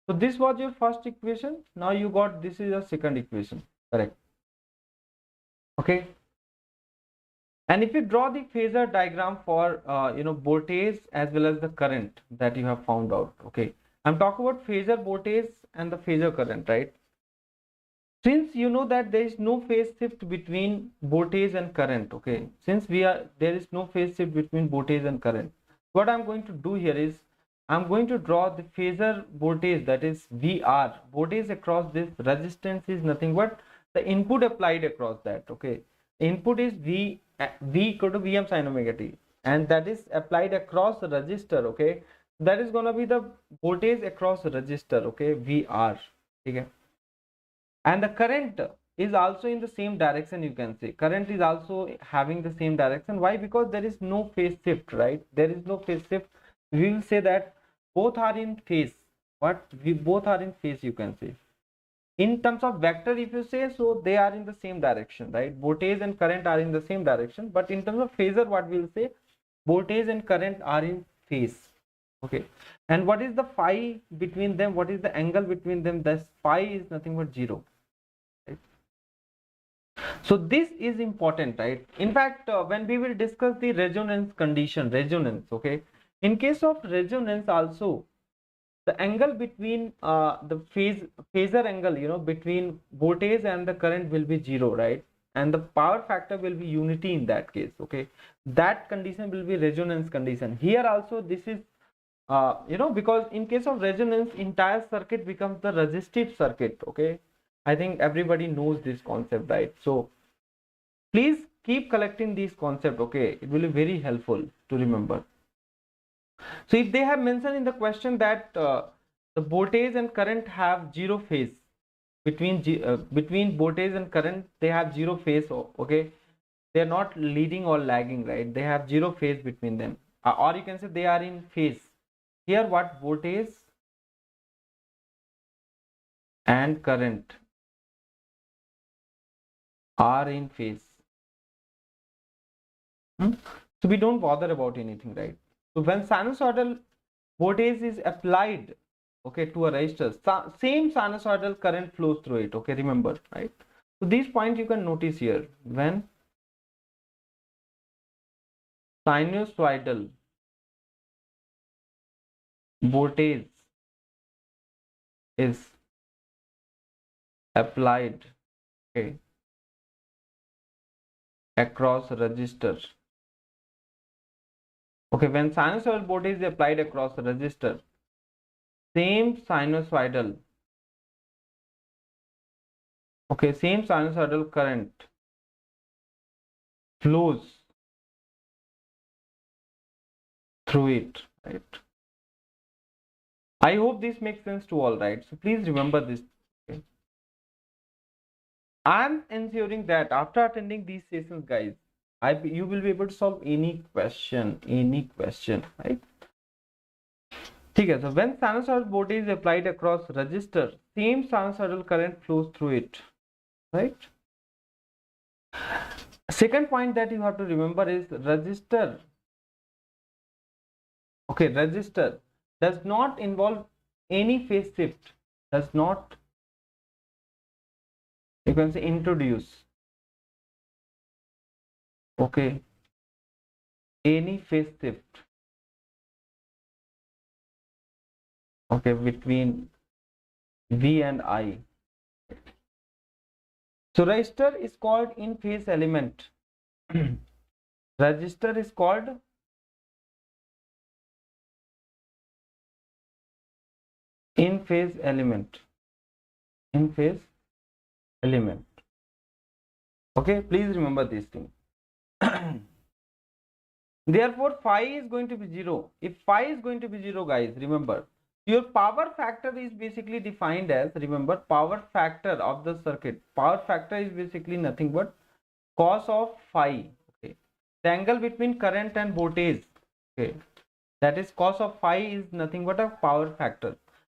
So this was your first equation. Now you got this is your second equation, correct? Okay. And if you draw the phasor diagram for voltage as well as the current that you have found out. Okay, I'm talking about phasor voltage and the phasor current, right? Since you know that there is no phase shift between voltage and current. Okay, since there is no phase shift between voltage and current, what I'm going to do here is I'm going to draw the phasor voltage, that is VR. Voltage across this resistance is nothing but the input applied across that. Okay, input is V equal to Vm sin omega t, and that is applied across the resistor. Okay, that is gonna be the voltage across the resistor. Okay, VR. Okay, and the current is also in the same direction. You can say current is also having the same direction. Why? Because there is no phase shift, right? There is no phase shift. We will say that both are in phase. What? We both are in phase, you can say. In terms of vector, if you say, so they are in the same direction, right? Voltage and current are in the same direction. But in terms of phasor, what we will say, voltage and current are in phase. Okay, and what is the phi between them? What is the angle between them? This phi is nothing but 0. So this is important, right? In fact, when we will discuss the resonance condition, resonance, okay, in case of resonance also, the angle between the phasor angle, between voltage and the current will be 0, right? And the power factor will be unity in that case. Okay, that condition will be resonance condition. Here also this is because in case of resonance, entire circuit becomes the resistive circuit. Okay, I think everybody knows this concept, right? So please keep collecting these concepts. Okay, it will be very helpful to remember. So if they have mentioned in the question that the voltage and current have 0 phase, between voltage and current they have 0 phase. Okay, they are not leading or lagging, right? They have 0 phase between them, or you can say they are in phase. Here what? Voltage and current are in phase. So we don't bother about anything, right? So when sinusoidal voltage is applied, okay, to a resistor, same sinusoidal current flows through it. Okay, remember, right? So these points you can notice here. When sinusoidal voltage is applied, okay, across resistor. Okay, when sinusoidal voltage is applied across resistor, same sinusoidal Okay, same sinusoidal current flows through it, right? I hope this makes sense to all, right? So please remember this. Okay? I'm ensuring that after attending these sessions, guys, you will be able to solve any question, right? Okay, so when sinusoidal voltage is applied across resistor, same sinusoidal current flows through it, right? Second point that you have to remember is resistor. Okay, resistor does not involve any phase shift, does not, you can say, introduce, okay, any phase shift, okay, between V and I. So resistor is called in phase element. Resistor is called in phase element. In phase element. Okay, please remember this thing. Therefore, phi is going to be 0. If phi is going to be 0, guys, remember, your power factor is basically defined as, remember, power factor of the circuit. Power factor is basically nothing but cos of phi. Okay, the angle between current and voltage. Okay, that is cos of phi is nothing but a power factor.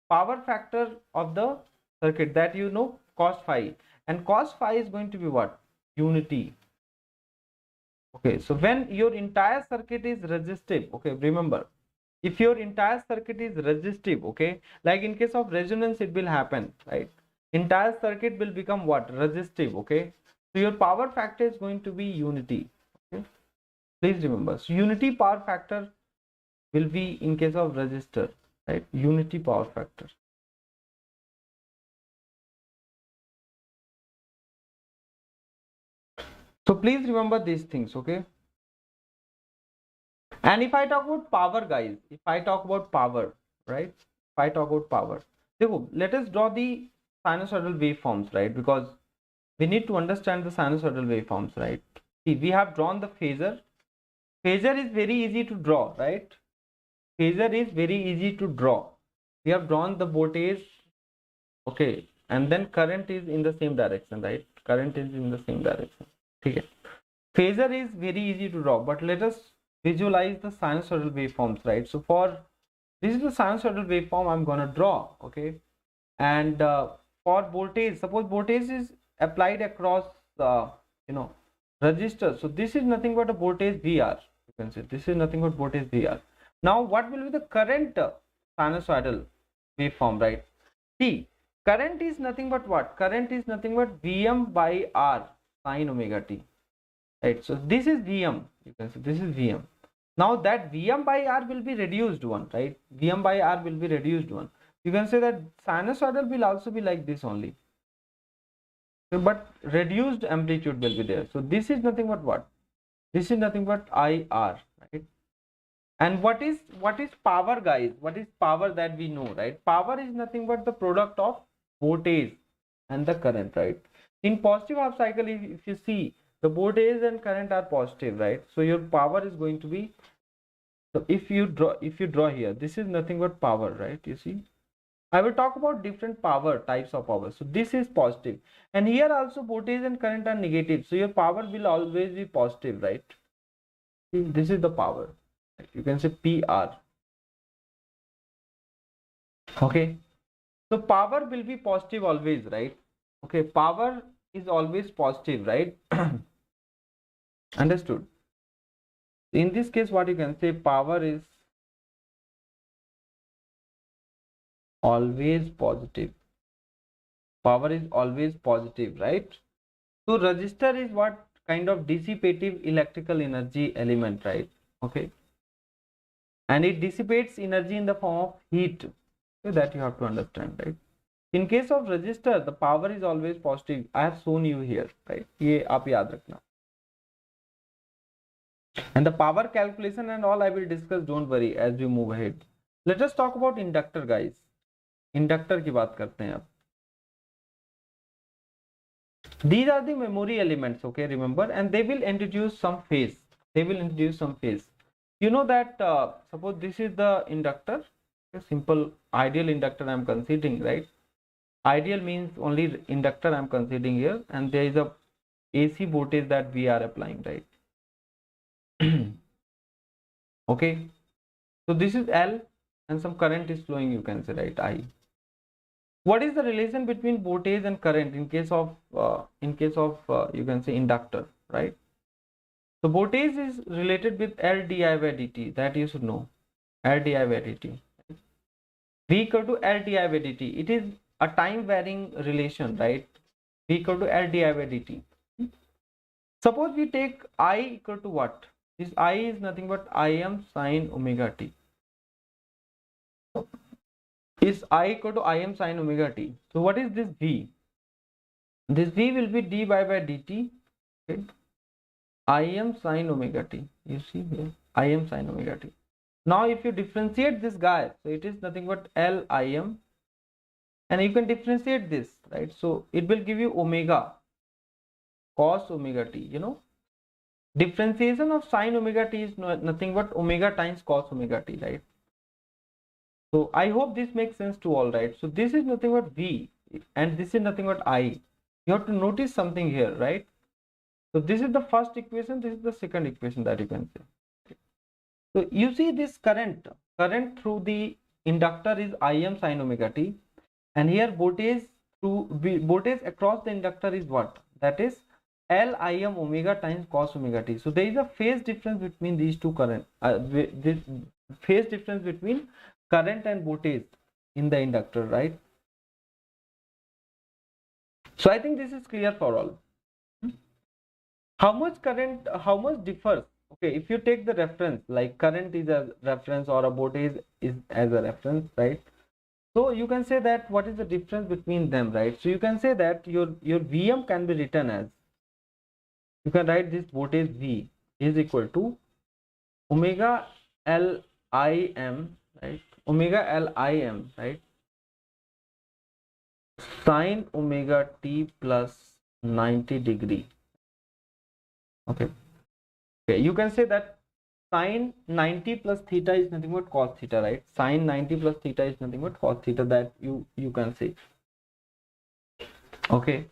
Power factor of the circuit, that you know, cos phi, and cos phi is going to be what? Unity. Okay, so when your entire circuit is resistive, okay, remember, if your entire circuit is resistive, okay, like in case of resonance it will happen, right? Entire circuit will become what? Resistive. Okay, so your power factor is going to be unity. Okay, please remember, so unity power factor will be in case of resistor, right? Unity power factor. So please remember these things. Okay, and if I talk about power, guys, if I talk about power, right? If I talk about power, so let us draw the sinusoidal waveforms, right? Because we need to understand the sinusoidal waveforms, right? See, we have drawn the phasor. Phasor is very easy to draw, right? Phasor is very easy to draw. We have drawn the voltage, okay, and then current is in the same direction, right? Current is in the same direction. Okay. Phasor is very easy to draw, but let us visualize the sinusoidal waveforms, right? So for this is the sinusoidal waveform I'm gonna draw, okay, and for voltage, suppose voltage is applied across you know, resistor, so this is nothing but a voltage VR. You can say this is nothing but voltage VR. Now what will be the current sinusoidal waveform, right? See, current is nothing but what? Current is nothing but Vm by R sine omega t, right? So this is Vm, you can say this is Vm. Now that Vm by R will be reduced one, right? Vm by R will be reduced one. You can say that sinusoidal will also be like this only, but reduced amplitude will be there. So this is nothing but what? This is nothing but IR, right? And what is power, guys? What is power that we know, right? Power is nothing but the product of voltage and the current, right? In positive half cycle, if you see, the voltage and current are positive, right? So your power is going to be, so if you draw here, this is nothing but power, right? You see, I will talk about different power types of power. So this is positive, and here also voltage and current are negative, so your power will always be positive, right? See, this is the power, you can say PR. Okay, so power will be positive always, right? Okay, power is always positive, right? Understood. In this case, what you can say, power is always positive. Power is always positive, right? So resistor is what kind of dissipative electrical energy element, right? Okay, and it dissipates energy in the form of heat. So that you have to understand, right? In case of resistor, the power is always positive. I have shown you here, right? ये आप याद रखना. And the power calculation and all I will discuss, don't worry, as we move ahead. Let us talk about inductor, guys. Inductor की बात करते हैं अब. These are the memory elements, okay, remember, and they will introduce some phase. They will introduce some phase. You know that suppose this is the inductor, a simple ideal inductor I'm considering, right? Ideal means only inductor I'm considering here, and there is a AC voltage that we are applying, right? Okay, so this is L and some current is flowing, you can say, right, I. What is the relation between voltage and current in case of you can say inductor, right? So voltage is related with L di by dt, that you should know. L di by dt. V equal to L di by dt. It is a time varying relation, right? V equal to L di by dt. Suppose we take I equal to what? This I is nothing but Im sine omega t. Is I equal to Im sine omega t. So what is this V? This V will be dy by dt. Okay. Im sine omega t. You see here, Im sine omega t. Now if you differentiate this guy, so it is nothing but L Im, and you can differentiate this, right? So it will give you omega cos omega t. You know, differentiation of sine omega t is nothing but omega times cos omega t, right? So I hope this makes sense to all, right? So this is nothing but V, and this is nothing but I. You have to notice something here, right? So this is the first equation, this is the second equation that you can say. Okay. So you see this current through the inductor is Im sine omega t, and here voltage across the inductor is what? That is L Im omega times cos omega t. So there is a phase difference between these two current. This phase difference between current and voltage in the inductor, right? So I think this is clear for all. How much current, how much differs? Okay, if you take the reference, like current is a reference or a voltage is as a reference, right? So you can say that what is the difference between them, right? So you can say that your Vm can be written as, you can write this voltage V is equal to omega L I m, right? Omega L I m, right? Sine omega t plus 90 degree. Okay. Okay, you can say that sine 90 plus theta is nothing but cos theta, right? Sine 90 plus theta is nothing but cos theta, that you can say. Okay.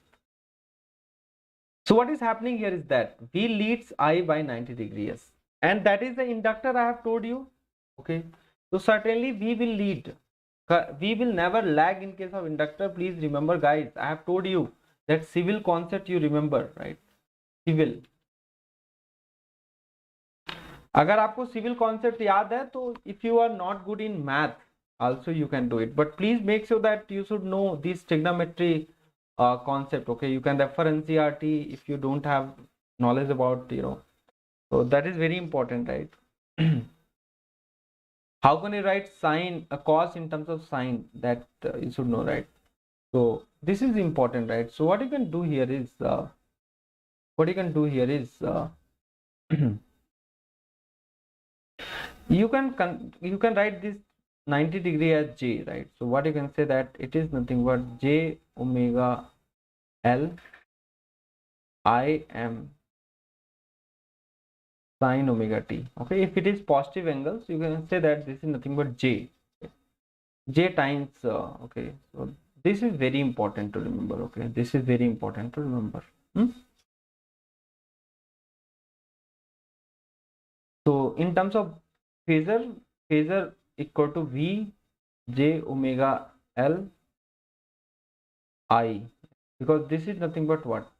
So what is happening here is that V leads I by 90 degrees, and that is the inductor I have told you. Okay. So certainly V will lead. V will never lag in case of inductor. Please remember, guys, I have told you that civil concept you remember, right? Civil. अगर आपको civil concept याद है तो if you are not good in math also you can do it, but please make sure that you should know this trigonometry concept. Okay, you can refer NCERT if you don't have knowledge about, you know, so that is very important, right? How can you write sine a cos in terms of sine, that you should know, right? So this is important, right? So what you can do here is you can write this 90 degree as J, right? So what you can say that it is nothing but J omega L I m sine omega t. Okay, if it is positive angles, you can say that this is nothing but J times okay, so this is very important to remember. Okay, this is very important to remember. So in terms of phasor equal to V J omega L I, because this is nothing but what?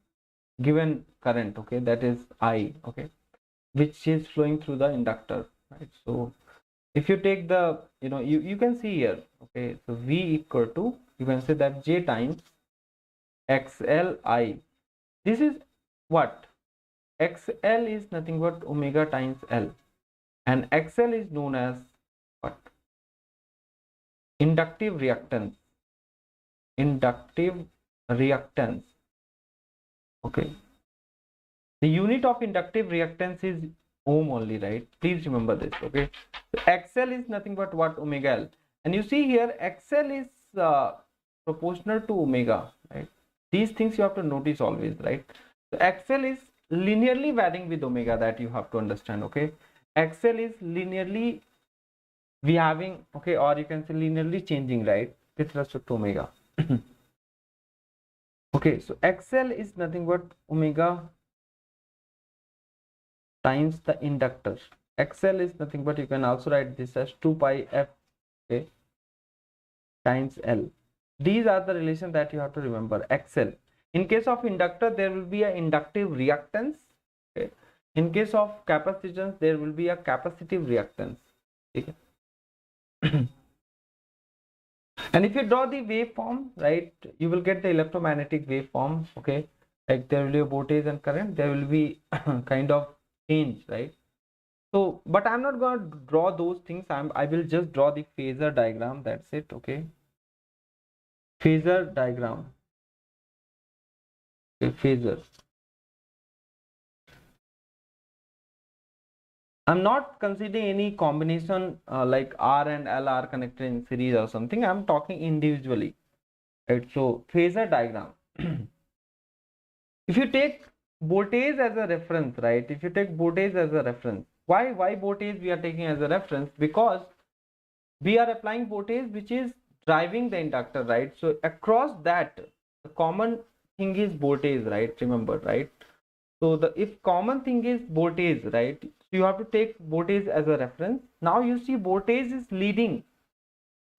Given current, okay, that is I, okay, which is flowing through the inductor, right? So if you take the, you know, you can see here, okay, so V equal to, you can say that J times XL I. This is what? XL is nothing but omega times L, and XL is known as what? Inductive reactance. Okay, the unit of inductive reactance is ohm only, right? Please remember this. Okay, so XL is nothing but what? Omega L, and you see here XL is proportional to omega, right? These things you have to notice always, right? So XL is linearly varying with omega, that you have to understand. Okay, XL is linearly we having, okay, or you can say linearly changing, right, with respect to omega. Okay, so XL is nothing but omega times the inductor. XL is nothing but, you can also write this as 2 pi f, okay, times L. These are the relation that you have to remember. XL. In case of inductor, there will be a inductive reactance. Okay. In case of capacitance, there will be a capacitive reactance. Okay. And if you draw the waveform, right, you will get the electromagnetic waveform. Okay, like there will be a voltage and current. There will be kind of change, right? So, but I'm not going to draw those things. I will just draw the phasor diagram. That's it. Okay, phasor diagram. Okay, phasor. I'm not considering any combination like R and L are connected in series or something. I'm talking individually. Right. So phasor diagram. If you take voltage as a reference, right? If you take voltage as a reference, why voltage we are taking as a reference? Because we are applying voltage which is driving the inductor, right? So across that, the common thing is voltage, right? Remember, right? So the if common thing is voltage, right? So you have to take voltage as a reference. Now you see voltage is leading,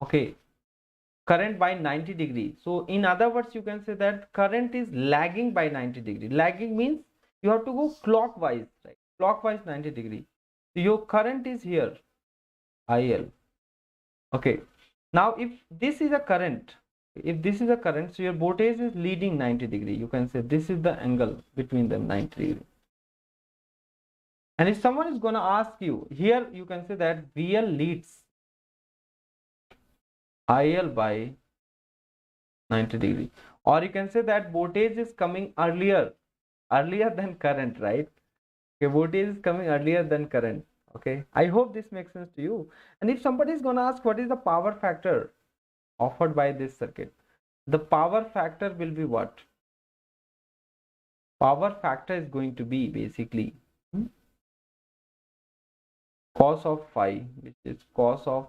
okay, current by 90 degree. So in other words, you can say that current is lagging by 90 degree. Lagging means you have to go clockwise, right? Clockwise 90 degree. So your current is here, IL. Okay. Now if this is a current, so your voltage is leading 90 degree. You can say this is the angle between them, 90 degree. And if someone is going to ask you here, you can say that VL leads IL by 90 degree, or you can say that voltage is coming earlier than current, right? Okay, voltage is coming earlier than current. Okay, I hope this makes sense to you. And if somebody is going to ask what is the power factor offered by this circuit, the power factor will be what? Power factor is going to be basically cos of phi, which is cos of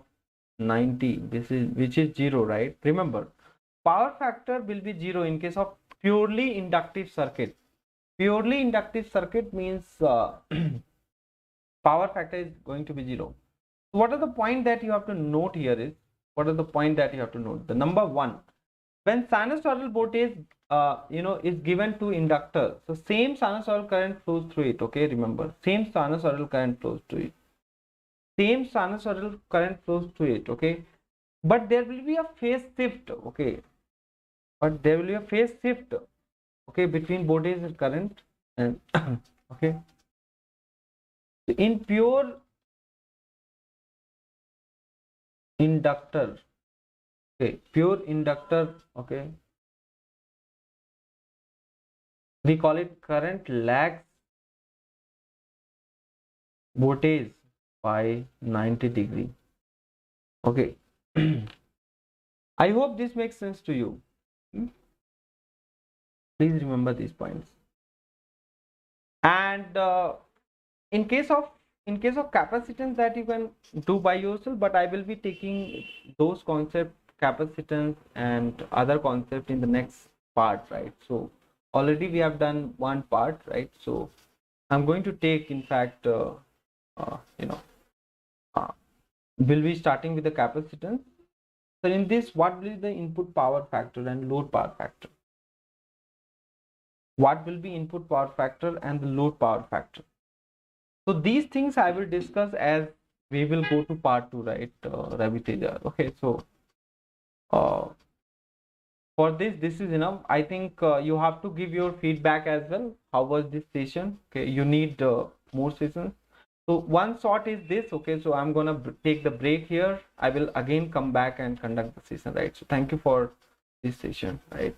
90, which is 0, right? Remember, power factor will be 0 in case of purely inductive circuit. Purely inductive circuit means power factor is going to be 0. So what are the point that you have to note here is, what are the point that you have to note? The number one, when sinusoidal voltage is given to inductor, so same sinusoidal current flows through it. Okay, remember, same sinusoidal current flows through it. Same sinusoidal current flows through it. Okay, but there will be a phase shift. Okay, but there will be a phase shift. Okay, between voltage and current. And okay, in pure inductor, okay, pure inductor, okay, we call it current lags voltage by 90 degree. Okay. I hope this makes sense to you. Please remember these points. And in case of capacitance, that you can do by yourself, but I will be taking those concept, capacitance and other concept, in the next part, right? So already we have done one part, right? So I'm going to take, in fact, will be starting with the capacitance. So in this, what will be the input power factor and load power factor? What will be input power factor and the load power factor? So these things I will discuss as we will go to part 2, right, Ravi Teja? Okay, so for this is enough. I think you have to give your feedback as well. How was this session? Okay, you need more sessions. So one shot is this. Okay, so I'm gonna take the break here. I will again come back and conduct the session, right? So thank you for this session, right?